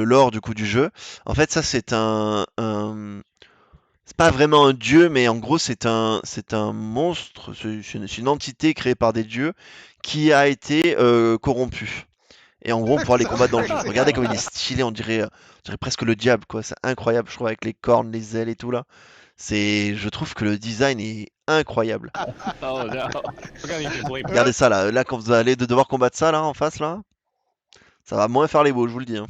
A: lore du coup du jeu, en fait, ça c'est c'est pas vraiment un dieu, mais en gros c'est un monstre, c'est une entité créée par des dieux qui a été corrompu. Et en gros, on pourra les combattre dans le jeu. Regardez comme il est stylé, on dirait presque le diable, quoi. C'est incroyable, je trouve, avec les cornes, les ailes et tout là. Je trouve que le design est incroyable.
E: Oh no. We're gonna need to bleep.
A: Regardez ça là, là quand vous allez devoir combattre ça là en face là, ça va moins faire les beaux, je vous le dis. Hein.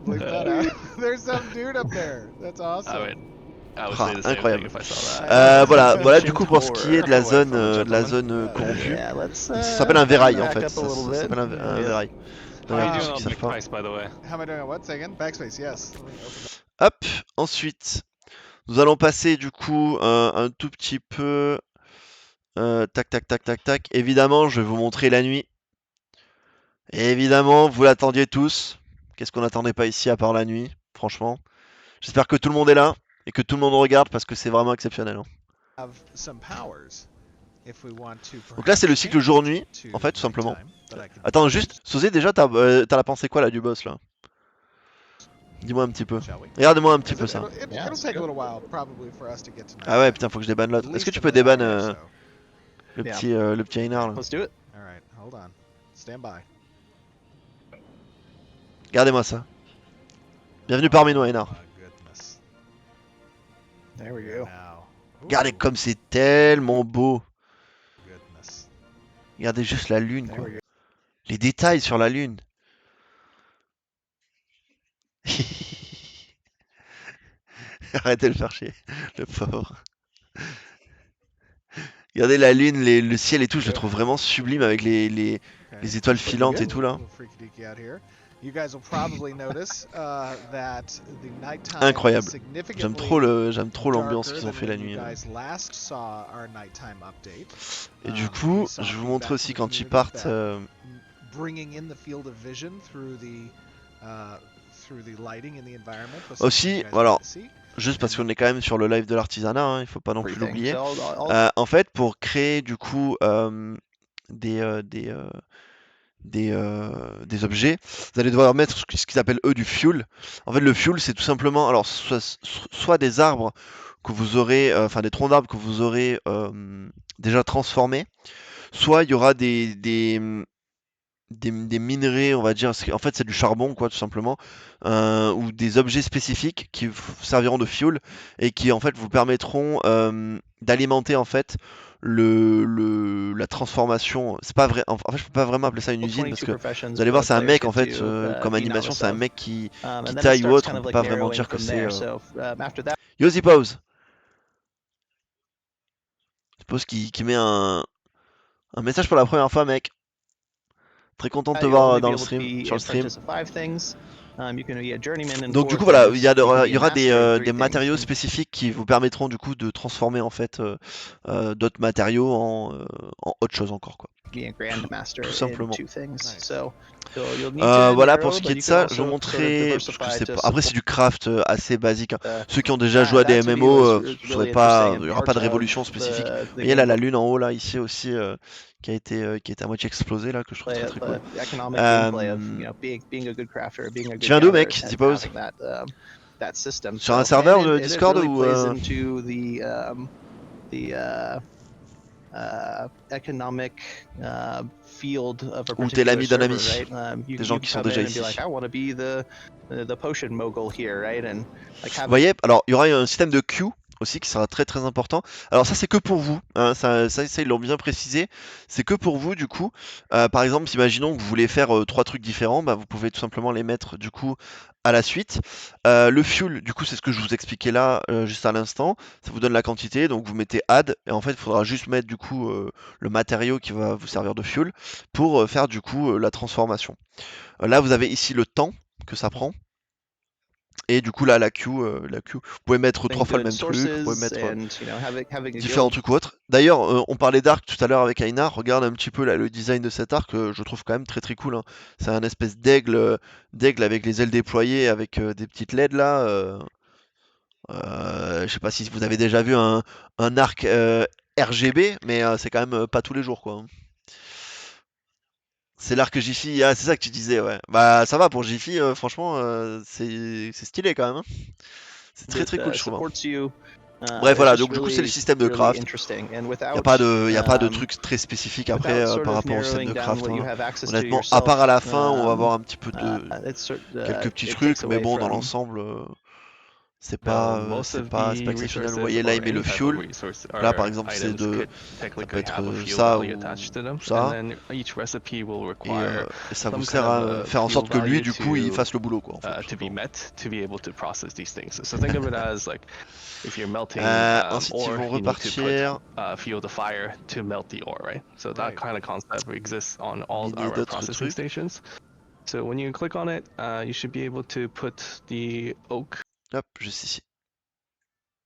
C: Bleep that out. There's some dude up there. That's awesome.
F: I would
A: Ah,
F: say the same
A: incroyable.
F: thing if I saw that.
A: Voilà du coup pour ce qui est de la zone corrompue.
D: Yeah, let's.
A: Ça s'appelle un vérail en
D: back
A: fait.
D: up a
A: Ça
D: little bit.
A: s'appelle un
D: Yeah.
A: vérail.
E: How are you
A: Pour
E: doing
A: ceux
E: on
A: qui savent pas.
E: Backface, by the way?
C: How am I doing? What? Say again? Backspace. Yes. Let me open
A: Hop, ensuite, nous allons passer du coup un tout petit peu. Tac, tac, tac, tac, tac. Évidemment, je vais vous montrer la nuit. Et évidemment, vous l'attendiez tous. Qu'est-ce qu'on n'attendait pas ici à part la nuit, franchement. J'espère que tout le monde est là et que tout le monde regarde parce que c'est vraiment exceptionnel. Hein.
C: have some powers if we want to.
A: Donc là, c'est le cycle jour-nuit,
C: to
A: en fait, tout simplement.
C: nighttime, but I can
A: Attends,
C: do
A: juste,
C: it.
A: Sosé, déjà, t'as la pensée quoi là du boss là? Dis-moi un petit peu.
C: Shall we?
A: Regarde-moi un petit peu
C: It'll,
A: ça.
D: Yeah,
C: it'll
D: let's
C: take a
D: go.
C: little while, probably, for us to get to night.
A: Ah ouais, putain, faut que je débanne l'autre.
C: At
A: Est-ce que
C: least
A: tu peux
C: another
A: débanner
C: hour or so.
A: le petit Einar là?
D: Let's do it.
C: All right, hold on. Stand by.
A: Regardez-moi ça. Bienvenue parmi nous, Einar.
C: Oh, my goodness.
D: There we
C: Here
D: go.
C: now.
A: Regardez
C: Ooh,
A: comme c'est tellement beau.
C: goodness.
A: Regardez juste la lune,
D: There
A: quoi.
D: we go.
A: Les détails sur la lune. Arrêtez de le faire chier, le pauvre. Regardez la lune, le ciel et tout, je le trouve vraiment sublime avec les
C: Okay.
A: étoiles filantes et tout là.
C: A little freaky-deaky out here. You guys will probably notice that the nighttime
A: Incroyable.
C: is significantly
A: J'aime trop l'ambiance
C: darker
A: qu'ils ont
C: than
A: fait la
C: when
A: nuit.
C: you
A: Hein.
C: guys last saw our nighttime update.
A: Et du
C: We
A: coup,
C: saw
A: je vais vous
C: feedback
A: montrer aussi
C: from
A: quand
C: the
A: ils
C: community
A: partent.
C: that bringing in the field of vision through the lighting in the environment was
A: Aussi,
C: something you guys
A: alors,
C: got to see.
A: Juste parce qu'on est quand même sur le live de l'artisanat, hein, il faut pas non plus
D: Everything.
A: l'oublier.
D: So I'll
A: En fait, pour créer du coup des objets, vous allez devoir mettre ce qu'ils appellent eux du fuel. En fait, le fuel, c'est tout simplement, alors soit des arbres que vous aurez, enfin des troncs d'arbres que vous aurez déjà transformés, soit il y aura des minerais, on va dire, en fait c'est du charbon quoi tout simplement, ou des objets spécifiques qui serviront de fuel et qui en fait vous permettront d'alimenter en fait la transformation. C'est pas vrai, en fait je peux pas vraiment appeler ça une usine parce que vous allez voir c'est un mec en fait comme animation, c'est un mec qui taille ou autre, on peut pas vraiment dire que c'est Yosi Pause. Je suppose qu'il met un message pour la première fois mec. Très content de te voir dans le stream, sur le stream. Donc du coup voilà, il y aura des matériaux spécifiques qui vous permettront du coup de transformer en fait d'autres matériaux en autre chose encore quoi. Tout simplement. Voilà pour ce qui est de ça, je vais vous montrer, parce que c'est pas... après c'est du craft assez basique. Hein. Ceux qui ont déjà joué à des MMO, il n'y aura pas de révolution spécifique. Vous voyez là la lune en haut là ici aussi qui a été à moitié explosée là que je trouve très très cool. Tu viens d'où mec, Zipose? Sur un serveur de Discord ou ou t'es l'ami d'un ami, des gens qui sont déjà ici. Vous voyez, alors il y aura un système de queue aussi qui sera très très important. Alors ça c'est que pour vous, hein, ça ils l'ont bien précisé, c'est que pour vous du coup. Par exemple, imaginons que vous voulez faire 3 trucs différents, bah, vous pouvez tout simplement les mettre du coup à la suite. Le fuel, du coup c'est ce que je vous expliquais là juste à l'instant, ça vous donne la quantité, donc vous mettez add, et en fait il faudra juste mettre du coup le matériau qui va vous servir de fuel pour faire du coup la transformation. Là vous avez ici le temps que ça prend. Et du coup là la queue, vous pouvez mettre 3 fois le même truc, vous pouvez mettre différents trucs ou autres. D'ailleurs, on parlait d'arc tout à l'heure avec Einar, regarde un petit peu là, le design de cet arc, je trouve quand même très très cool, hein. C'est un espèce d'aigle avec les ailes déployées, avec des petites LED là. Je sais pas si vous avez déjà vu un arc RGB, mais c'est quand même pas tous les jours quoi, hein. C'est l'arc Jiffy, ah c'est ça que tu disais, ouais. Bah ça va pour Jiffy, franchement, c'est stylé quand même, hein. C'est très très cool je trouve, hein. Bref voilà, donc du coup c'est le système de craft. Y a pas de truc très spécifique après par rapport au système de craft, hein. Honnêtement, à part à la fin, on va avoir un petit peu de quelques petits trucs, mais bon dans l'ensemble, c'est pas exceptionnel. Vous voyez là il met le fuel. Là par exemple c'est de ça peut être ça ou ça. Et ça vous sert à faire en sorte que lui du coup il fasse le boulot quoi. En fait,
E: to be met to be able to process these things. So think of it as like if you're melting
A: ensuite ils
E: ore,
A: vont
E: you need to
A: repartir.
E: put fuel the fire to melt the ore, right? So that
C: Right.
E: kind of concept exists on all
A: Miner
E: our
A: d'autres
E: processing
A: trucs.
E: stations. So when you click on it, you should be able to put the oak.
A: Hop, juste ici.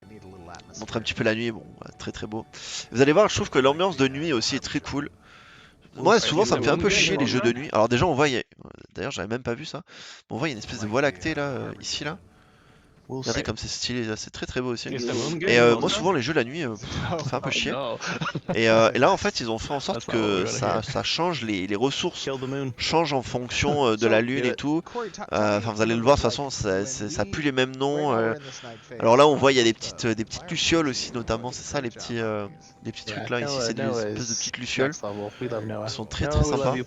C: I need a little atmosphere.
A: Montrer un petit peu la nuit, bon, très très beau. Vous allez voir, je trouve que l'ambiance de nuit aussi est très cool. Moi, souvent, ça me fait un peu chier les jeux de nuit. Alors déjà, on voit, d'ailleurs, j'avais même pas vu ça. On voit, il y a une espèce de voie lactée là, ici là. Regardez comme c'est stylé, là, c'est très très beau aussi.
E: Is the moon
A: Et
E: good?
A: moi, souvent, les jeux la nuit, ça fait un peu
E: Oh,
A: chier.
E: no.
A: Et là, en fait, ils ont fait en sorte
E: That's not what we
A: que
E: wanna hear.
A: ça change les ressources,
D: Kill the moon.
A: changent en fonction de la lune et tout.
C: Corey, tell
A: Enfin,
C: me
A: vous allez
C: a
A: le
C: little
A: voir, de
C: bit
A: toute façon,
C: like
A: ça
C: when
A: pue les mêmes
C: right
A: noms.
C: now we're in this night phase
A: Alors là, on voit, il y a des
C: of,
A: petites lucioles aussi, notamment, c'est ça, les petits trucs là. Ici, c'est des espèces de petites lucioles.
D: Next level. We love Noah.
A: Ils sont très
D: Noah,
A: très
D: we love
A: sympas.
D: you.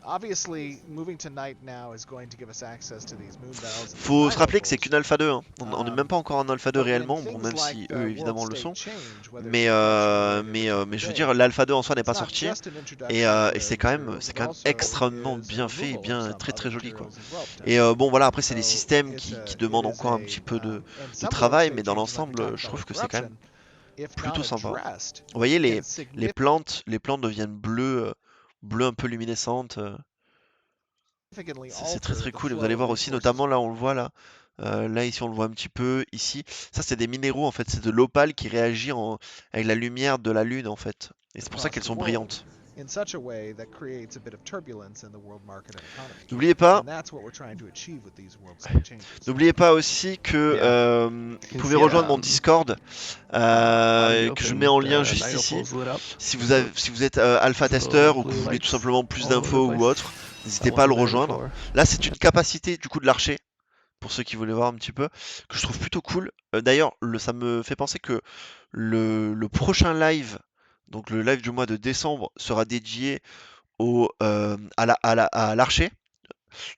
C: Obviously, moving to night now is going to give us access to these moon bells. and
A: Faut
C: night
A: se rappeler que c'est
C: opals.
A: qu'une alpha 2, hein. On n'est même pas encore en alpha 2
C: But when
A: réellement, bon,
C: things
A: même
C: like
A: si
C: the
A: eux
C: world
A: évidemment le
C: state
A: sont.
C: change, whether
A: Mais,
C: it's production related
A: mais je veux
C: today,
A: dire, l'alpha 2 en soi n'est pas
C: it's not
A: sorti.
C: just an introduction
A: Et
C: of
A: c'est
C: the
A: quand
C: materials,
A: même
C: it also
A: extrêmement
C: is
A: bien fait et
C: removal of
A: bien
C: some
A: très très
C: other
A: joli quoi.
C: materials as well,
A: Et
C: potentially.
A: bon voilà, après c'est des
C: So
A: systèmes
C: it's
A: qui
C: a-
A: demandent
C: it is
A: encore un
C: a,
A: petit peu de
C: and some world
A: travail,
C: state
A: mais dans
C: changes, like we
A: l'ensemble,
C: talked
A: je
C: about
A: trouve
C: with
A: que c'est quand même
C: corruption, if
A: plutôt
C: not
A: sympa.
C: addressed,
A: Vous voyez
C: can
A: les plantes deviennent bleues un peu luminescentes.
C: significantly
A: C'est très
C: alter
A: très
C: the
A: cool. Et vous
C: flow
A: allez
C: of
A: voir aussi,
C: resources
A: notamment là on le voit là. Là ici on le voit un petit peu. Ici, ça c'est des minéraux en fait. C'est de l'opale qui réagit avec la lumière de la lune en fait. Et c'est pour ça
C: across
A: qu'elles
C: the
A: sont
C: world
A: brillantes.
C: in such a way that creates a bit of turbulence in the world market and economy.
A: N'oubliez pas,
C: And that's what we're trying to achieve with these world state changes.
A: n'oubliez pas aussi que
D: Yeah.
A: vous
E: can
A: pouvez
E: see,
A: rejoindre mon Discord
E: already
A: que je
E: opened,
A: mets en lien
E: the
A: juste
E: night
A: ici.
E: opals lit up.
A: Si vous êtes alpha testeur ou que vous voulez tout simplement plus d'infos ou autre, n'hésitez pas à le rejoindre. Là, c'est une capacité du coup de l'archer, pour ceux qui voulaient voir un petit peu, que je trouve plutôt cool. D'ailleurs, ça me fait penser que le prochain live, donc le live du mois de décembre, sera dédié à l'archer.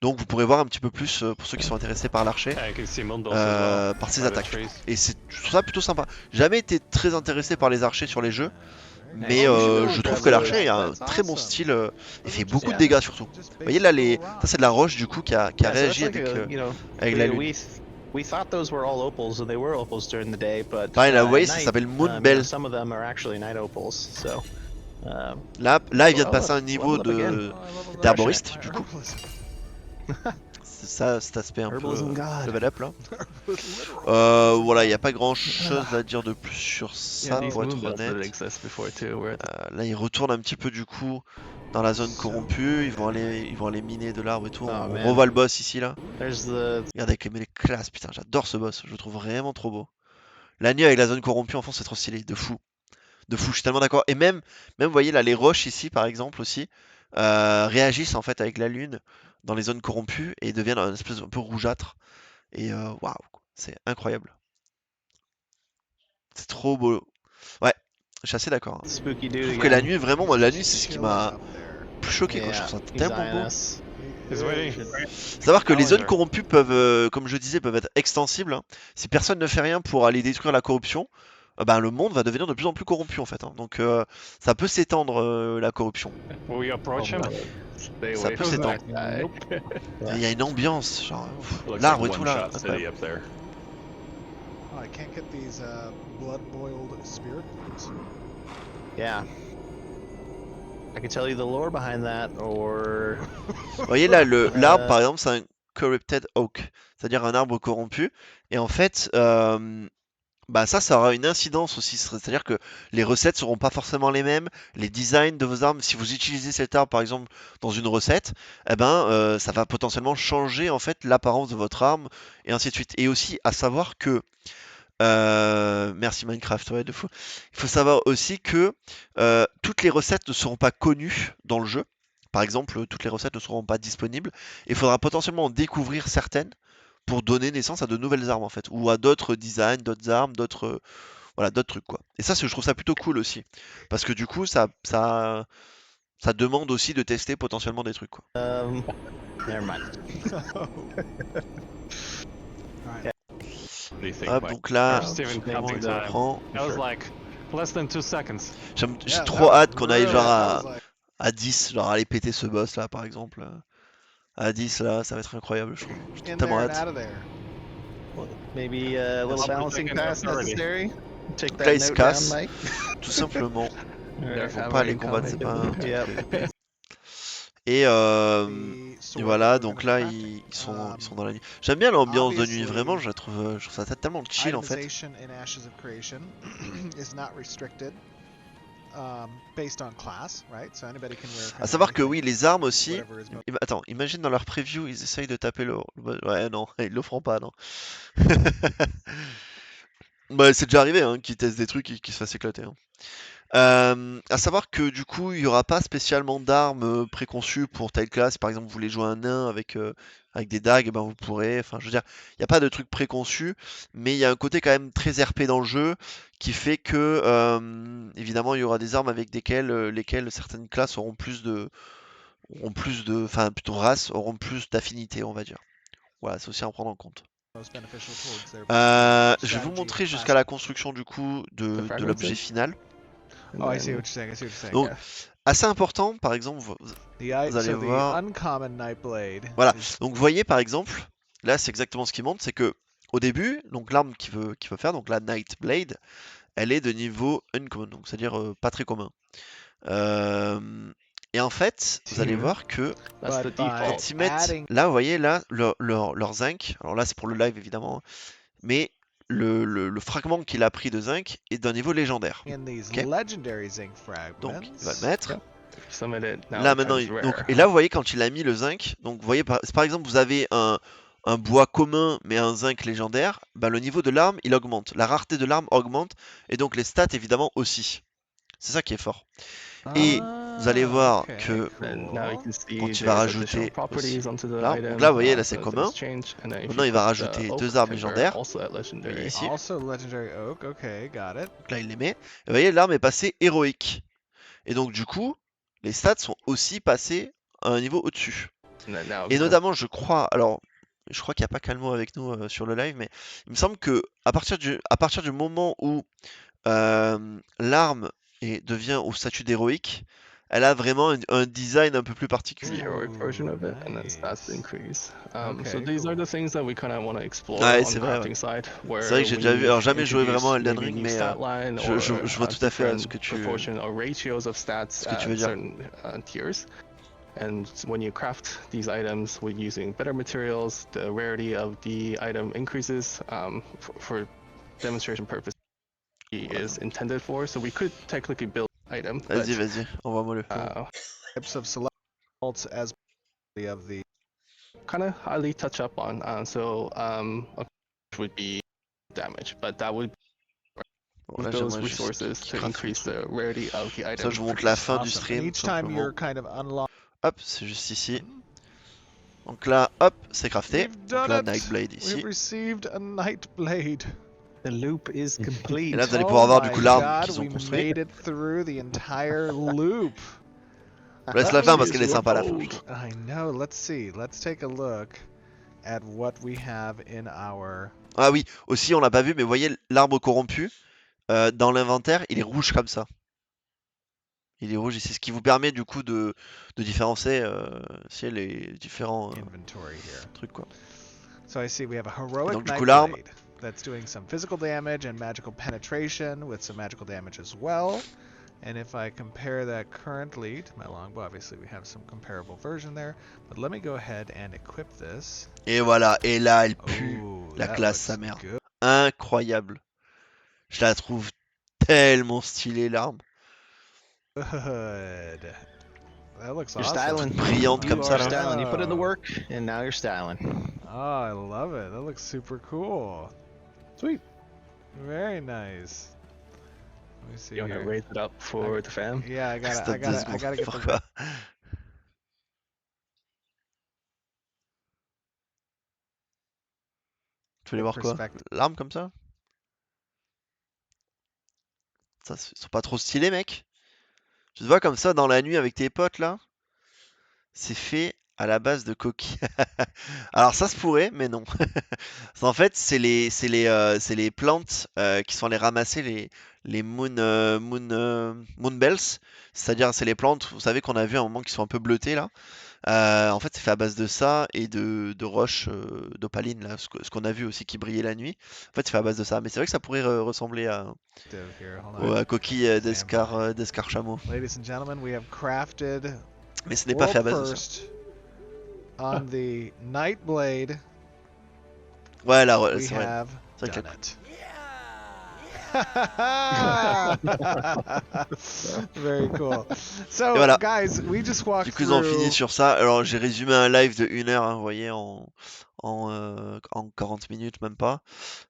A: Donc vous pourrez voir un petit peu plus, pour ceux qui sont intéressés par l'archer,
E: Yeah, you can see moon bells as well
A: par ses
E: by the
A: attaques.
E: trees.
A: Et je trouve ça plutôt sympa. J'ai jamais été très intéressé par les archers sur les jeux, mais
D: Oh, we should go
A: je
D: and
A: trouve
D: grab
A: que
D: a
A: l'archer a un
C: That's
A: très bon
C: awesome.
A: style. Il fait beaucoup de
D: Yeah.
A: dégâts surtout. Vous voyez là, ça c'est de la roche du coup qui a
D: Yeah, so that's
A: réagi
D: like
A: avec,
D: a, you know,
A: avec la lune.
D: we thought those were all opals, and they were opals during the day, but
A: Pareil, là, vous voyez,
D: at
A: ça
D: night,
A: s'appelle Moon
D: you know,
A: Bell.
D: some of them are actually night opals. So
A: Là, il vient de
D: Oh,
A: passer un niveau
D: level up again.
A: d'arboriste du coup. C'est ça, cet aspect un peu
D: Herbalism God.
A: level up là. Voilà, il n'y a pas grand chose à dire de plus sur
E: Yeah,
A: ça,
E: these
A: pour
E: moon
A: être
E: bells didn't
A: honnête.
E: exist before too. Where
A: Là, ils retournent un petit peu du coup dans la zone corrompue. Ils vont aller miner de l'arbre et tout.
D: Oh,
A: On
D: man.
A: revoit le boss ici là.
D: there's the
A: Regardez avec les classes, putain, j'adore ce boss. Je le trouve vraiment trop beau. La nuit avec la zone corrompue, en fond, c'est trop stylé, de fou. De fou, je suis tellement d'accord. Et même, vous voyez là, les roches ici, par exemple, aussi, réagissent en fait avec la lune dans les zones corrompues et deviennent un espèce un peu rougeâtre. Et waouh, c'est incroyable. C'est trop beau. Ouais, je suis assez d'accord, hein.
D: spooky
A: Je
D: dude
A: trouve
D: again.
A: que la nuit, vraiment, moi, la nuit, c'est ce qui m'a plus choqué, quoi. Je
D: Yeah,
A: trouve ça
D: he's
A: tellement
D: eyeing
A: beau.
D: us.
E: He's waiting.
A: Savoir que les zones
E: Challenger.
A: corrompues peuvent, comme je disais, peuvent être extensibles, hein. Si personne ne fait rien pour aller détruire la corruption, ben, le monde va devenir de plus en plus corrompu en fait, hein. Donc ça peut s'étendre la corruption.
E: Will we approach him?
D: Stay
A: Ça
D: away
A: peut
D: from
A: s'étendre.
D: that guy.
A: Et il y a une ambiance, genre
F: Looks
A: l'arbre
F: like
A: et tout
F: one
A: là.
F: shot city up there.
C: Oh, I can't get these blood-boiled spirit foods.
D: Yeah. I can tell you the lore behind that, or
A: Vous voyez là, l'arbre
D: Euh.
A: par exemple, c'est un corrupted oak, c'est-à-dire un arbre corrompu. Et en fait, bah ça aura une incidence aussi, c'est-à-dire que les recettes seront pas forcément les mêmes, les designs de vos armes, si vous utilisez cet arbre par exemple dans une recette, eh ben ça va potentiellement changer en fait l'apparence de votre arme et ainsi de suite. Et aussi à savoir que merci Minecraft, ouais de fou. Il faut savoir aussi que toutes les recettes ne seront pas connues dans le jeu. Par exemple, toutes les recettes ne seront pas disponibles. Il faudra potentiellement en découvrir certaines pour donner naissance à de nouvelles armes en fait, ou à d'autres designs, d'autres armes, d'autres voilà, d'autres trucs quoi. Et ça, je trouve ça plutôt cool aussi, parce que du coup, ça demande aussi de tester potentiellement des trucs quoi.
D: never mind.
C: Alright.
F: What do you think,
A: Hop,
F: Mike?
A: donc là,
E: First even
D: Vraiment,
E: counting
D: on
E: time.
A: prend.
E: That was like less than 2 seconds.
A: J'ai
C: Yeah,
A: trop
C: that was
A: hâte qu'on aille
C: really-
A: genre
C: that was like-
A: à 10, genre aller péter ce boss là par exemple. À 10 là, ça va être incroyable, je trouve. J'ai
C: in
A: tellement
C: there and
A: hâte.
C: out of there.
D: Maybe a little
E: I'll be
D: balancing
E: taking
D: pass
E: authority.
D: necessary. Take
A: Donc là,
D: that
A: il se
D: note down,
A: casse.
D: Mike.
A: Tout simplement.
D: Alright,
A: Faut
D: have
A: pas
D: it
A: les
D: in
A: combattre,
D: common.
A: c'est pas un truc.
D: Yep.
A: Et,
C: The sword
A: voilà,
C: that we're
A: donc
C: gonna
A: là
C: be
A: ils
C: crafting.
A: sont dans la nuit. J'aime bien l'ambiance de nuit,
C: obviously,
A: vraiment, je trouve ça tellement chill en fait.
C: Itemization in Ashes of Creation is not restricted based on class, right? So anybody can wear. kind
A: À
C: of
A: savoir que
C: anything,
A: oui, les armes aussi.
C: whatever is most-
A: Attends, imagine dans leur preview, ils essayent de taper ouais, non, ils le feront pas, non. Bah, c'est déjà arrivé, hein, qu'ils testent des trucs et qu'ils se fassent éclater, hein. À savoir que du coup, il n'y aura pas spécialement d'armes préconçues pour telle classe. Par exemple, vous voulez jouer un nain avec des dagues, eh ben vous pourrez. Enfin, je veux dire, il n'y a pas de truc préconçu, mais il y a un côté quand même très RP dans le jeu qui fait que, évidemment, il y aura des armes avec lesquelles certaines classes enfin plutôt races auront plus d'affinité, on va dire. Voilà, c'est aussi à en prendre en compte.
C: most beneficial towards their
A: Je vais vous
C: strategy
A: montrer
C: and
A: jusqu'à
C: class.
A: la construction du coup de
D: fragments,
A: l'objet
D: c'est-
A: final.
D: And
C: Oh, I see
D: then-
C: what you're saying. I see what you're saying.
A: Donc, assez important, par exemple,
C: The
A: vous allez
C: so
A: voir-
C: the uncommon Nightblade.
A: Voilà.
C: is-
A: donc vous voyez par exemple, là c'est exactement ce qui montre, c'est que au début, donc l'arme qu'il veut faire, donc la Nightblade, elle est de niveau uncommon, donc c'est-à-dire pas très commun. Et en fait, vous allez
D: Mhm.
A: voir que
D: That's the
C: But by
D: default.
A: quand ils mettent,
C: adding-
A: là vous voyez là leur zinc, alors là c'est pour le live évidemment, mais le fragment qu'il a pris de zinc est d'un niveau légendaire.
C: in these
A: Ok.
C: legendary zinc fragments.
A: Donc il va le mettre.
D: Yep. Summon it now
A: Là
D: it
A: maintenant,
D: becomes
A: donc,
D: rare.
A: et là vous voyez quand il a mis le zinc, donc vous voyez par exemple vous avez un bois commun mais un zinc légendaire, bah, le niveau de l'arme il augmente, la rareté de l'arme augmente et donc les stats évidemment aussi. C'est ça qui est fort. Et vous allez voir
C: ok,
A: que
D: And now you
C: cool.
D: can see
A: quand il
D: there's
A: va
D: additional
A: rajouter
D: properties
A: aussi
D: onto the
A: là,
D: item,
A: donc là vous voyez là
D: so
A: c'est
D: things
A: commun.
D: change. And then if
A: Maintenant
D: you
A: il va
D: put the
A: rajouter
D: oak
A: 2 armes
D: timber,
A: légendaires.
D: also at legendary.
A: ici.
C: Also legendary oak. Okay, got it.
A: Donc là il les met. Et vous voyez l'arme est passée héroïque. Et donc du coup les stats sont aussi passés à un niveau au-dessus.
D: And then now
A: Et
D: it's
A: notamment, je crois qu'il n'y a pas Calmo avec nous sur le live, mais il me semble que à partir du moment où l'arme devient au statut d'héroïque, elle a vraiment un design un peu plus
D: the
A: particulier.
D: heroic version of it, and then
C: Nice.
D: stats increase. So
C: Okay,
D: these are
C: cool.
D: the things that we kind of want to explore
A: Ouais,
D: on
A: c'est
D: the
A: vrai,
D: crafting side. Where
A: C'est vrai que j'ai déjà vu, alors jamais joué vraiment à Elden
D: maybe
A: Ring,
D: new
A: mais
D: stat line
A: je vois
D: or,
A: tout à fait
D: different
A: ce que tu
D: proportion or ratios of stats
A: ce que tu
D: at
A: veux dire.
D: certain tiers. And when you craft these items with using better materials, the rarity of the item increases for demonstration purpose. Is intended for, so we could technically build an item, but
A: Vas-y, envoie-moi le.
C: Types of select as of the
D: kind of highly touch up on. Would be damage, but that would
A: Bon, là,
D: those
A: j'aimerais juste
D: resources
A: qu'il
D: to
A: craft
D: increase
A: le truc.
D: the rarity of the item.
A: Ça, je vous montre la fin du
C: awesome.
A: stream.
C: And each time
A: simplement.
C: you're kind of unlocked.
A: Hop, c'est juste ici. Donc là, hop, c'est crafté.
C: We've
A: Donc
C: done
A: là,
C: it.
A: Nightblade
C: We've
A: ici.
C: received a Nightblade.
D: The loop is complete.
A: Et là, vous allez pouvoir voir du
C: my
A: coup l'arme
C: God,
A: qu'ils ont
C: we
A: construit.
C: made it through the entire loop.
A: laisse la fin parce
F: Is
A: qu'elle est sympa à la fin.
F: old.
C: I know. Let's see. Let's take a look at what we have in our.
A: Ah oui, aussi on l'a pas vu, mais vous voyez l'arbre corrompu dans l'inventaire, il est rouge comme ça. Il est rouge et c'est ce qui vous permet du coup de différencier les différents
C: Inventory here.
A: trucs quoi.
C: So I see we have a heroic
A: donc, du coup, l'arme-
C: Nightblade that's doing some physical damage and magical penetration with some magical damage as well. And if I compare that currently to my longbow, obviously we have some comparable version there. But let me go ahead and equip this.
A: Et voilà, et là elle pue
C: Ooh,
A: la
C: that
A: classe
C: looks
A: sa mère.
C: good.
A: Incroyable. Je la trouve tellement stylée l'arme.
C: That looks
G: You're
C: awesome.
G: styling.
A: Brillante
G: You
A: comme ça
G: are
A: là.
G: styling. You put in the
C: Oh.
G: work, and now you're styling.
C: Oh, I love it. That looks super cool.
G: Sweet.
C: Very nice. Let me see
D: You want to
C: here.
D: raise it up for the fam?
C: Yeah, I
A: Stop
C: gotta,
A: 2
C: I
A: secondes.
C: gotta get the.
A: Pourquoi? Tu voulais voir quoi?
C: Perspective.
A: L'arme comme ça? Ça, ils sont pas trop stylés, mec? Tu te vois comme ça dans la nuit avec tes potes là? C'est fait à la base de coquilles. Alors ça se pourrait, mais non. En fait, c'est les plantes qui sont allées ramasser les moon bells. C'est-à-dire, c'est les plantes, vous savez qu'on a vu à un moment qui sont un peu bleutées là. En fait, c'est fait à base de ça et de roches d'opaline là, ce qu'on a vu aussi qui brillait la nuit. En fait, c'est fait à base de ça. Mais c'est vrai que ça pourrait ressembler
C: Here. Hold on.
A: à coquilles d'escar chameau.
C: Ladies and gentlemen, we have crafted
A: Mais ce n'est pas fait à
C: world
A: base de ça.
C: first on the Nightblade.
A: Ouais, là,
C: We
A: c'est vrai.
C: have
A: C'est vrai que
C: done it. Very cool. So,
A: Et voilà.
C: guys, we just walked
A: Du coup, ils ont fini
C: through.
A: sur ça. Alors, j'ai résumé un live de 1 heure, hein, vous voyez, en 40 minutes, même pas.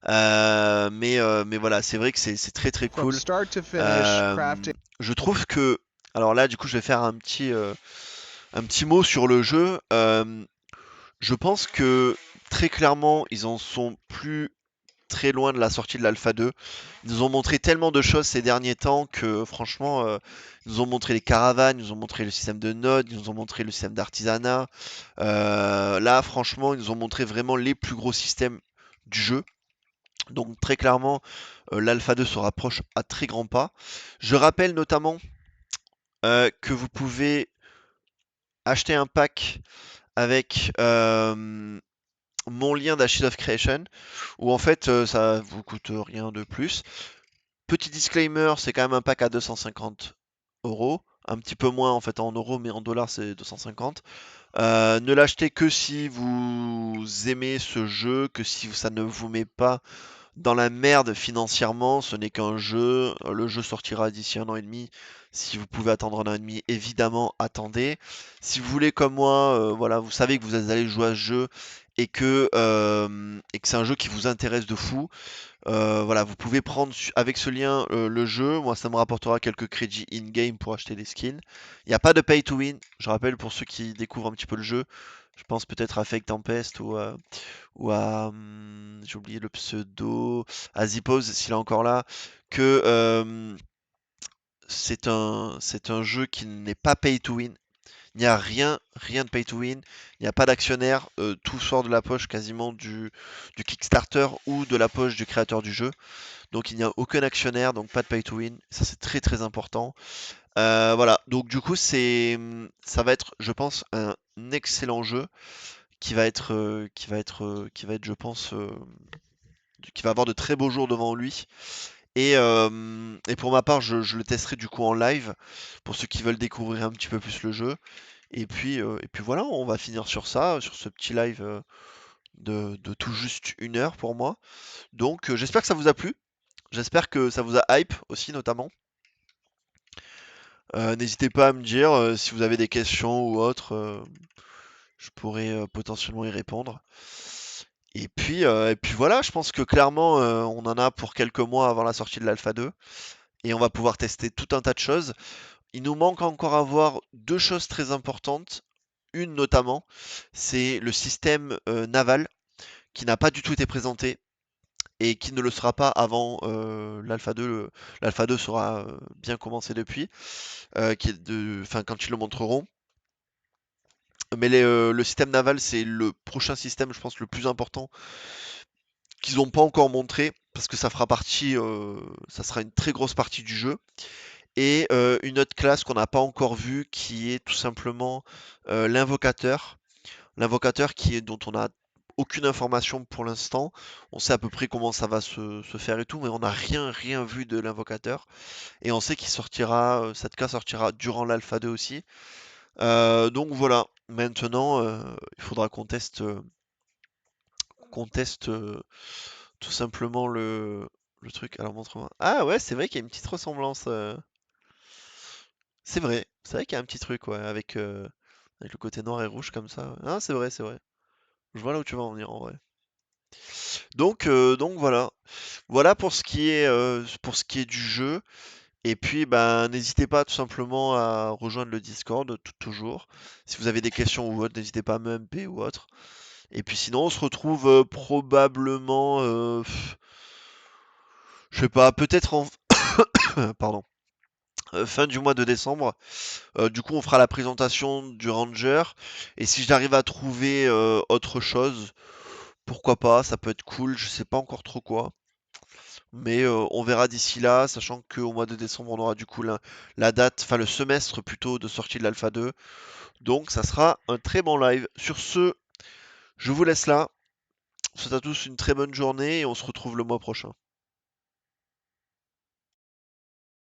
A: Mais voilà, c'est vrai que c'est très très
C: From
A: cool.
C: start to finish, crafting.
A: Je trouve que. Alors là, du coup, je vais faire un petit mot sur le jeu. Je pense que très clairement, ils en sont plus très loin de la sortie de l'Alpha 2. Ils nous ont montré tellement de choses ces derniers temps que franchement, ils nous ont montré les caravanes, ils nous ont montré le système de nodes, ils nous ont montré le système d'artisanat. Là, franchement, ils nous ont montré vraiment les plus gros systèmes du jeu. Donc très clairement, l'Alpha 2 se rapproche à très grands pas. Je rappelle notamment que vous pouvez acheter un pack avec mon lien d'Ashes of Creation, où en fait ça vous coûte rien de plus. Petit disclaimer, c'est quand même un pack à 250 €, un petit peu moins en fait en euros, mais en dollars c'est 250. Ne l'achetez que si vous aimez ce jeu, que si ça ne vous met pas dans la merde financièrement, ce n'est qu'un jeu. Le jeu sortira d'ici 1 an et demi. Si vous pouvez attendre 1 an et demi, évidemment, attendez. Si vous voulez comme moi, voilà, vous savez que vous allez jouer à ce jeu et que c'est un jeu qui vous intéresse de fou. Voilà, vous pouvez prendre avec ce lien le jeu. Moi, ça me rapportera quelques crédits in-game pour acheter des skins. Il n'y a pas de pay to win. Je rappelle pour ceux qui découvrent un petit peu le jeu. Je pense peut-être à Fake Tempest ou à j'ai oublié le pseudo, à Zipose s'il est encore là, que c'est un jeu qui n'est pas pay to win. Il n'y a rien de pay to win. Il n'y a pas d'actionnaire. Tout sort de la poche quasiment du Kickstarter ou de la poche du créateur du jeu. Donc il n'y a aucun actionnaire, donc pas de pay to win. Ça c'est très très important. Voilà. Donc du coup ça va être, je pense, un excellent jeu qui va être, je pense, qui va avoir de très beaux jours devant lui. Et pour ma part, je le testerai du coup en live pour ceux qui veulent découvrir un petit peu plus le jeu. Et puis voilà, on va finir sur ça, sur ce petit live de tout juste 1 heure pour moi. Donc j'espère que ça vous a plu. J'espère que ça vous a hype aussi notamment. N'hésitez pas à me dire si vous avez des questions ou autres. Je pourrais potentiellement y répondre. Et puis voilà, je pense que clairement on en a pour quelques mois avant la sortie de l'Alpha 2. Et on va pouvoir tester tout un tas de choses. Il nous manque encore à voir 2 choses très importantes. Une notamment, c'est le système naval qui n'a pas du tout été présenté. et qui ne le sera pas avant l'Alpha 2. L'Alpha 2 sera bien commencé depuis, quand ils le montreront. Mais le système naval, c'est le prochain système, je pense, le plus important qu'ils n'ont pas encore montré, parce que ça fera partie, ça sera une très grosse partie du jeu. Et une autre classe qu'on n'a pas encore vue, qui est tout simplement l'invocateur. L'invocateur dont on n'a aucune information pour l'instant. On sait à peu près comment ça va se faire et tout, mais on n'a rien vu de l'invocateur. Et on sait qu'il sortira, cette classe sortira durant l'Alpha 2 aussi. Donc voilà, maintenant il faudra qu'on teste, tout simplement le truc. Alors montre-moi. Ah ouais, c'est vrai qu'il y a une petite ressemblance. C'est vrai qu'il y a un petit truc, ouais, avec le côté noir et rouge comme ça. Ah, c'est vrai, c'est vrai. Je vois là où tu vas en venir en vrai. Donc voilà. Voilà pour ce qui est du jeu. Et puis, ben, n'hésitez pas tout simplement à rejoindre le Discord, toujours. Si vous avez des questions ou autre, n'hésitez pas à me MP ou autre. Et puis sinon, on se retrouve probablement, je sais pas, peut-être en pardon, fin du mois de décembre. Du coup, on fera la présentation du Ranger. Et si j'arrive à trouver autre chose, pourquoi pas, ça peut être cool. Je sais pas encore trop quoi. Mais on verra d'ici là, sachant qu'au mois de décembre, on aura du coup la date, enfin le semestre plutôt de sortie de l'Alpha 2. Donc ça sera un très bon live. Sur ce, je vous laisse là. Je vous souhaite à tous une très bonne journée et on se retrouve le mois prochain.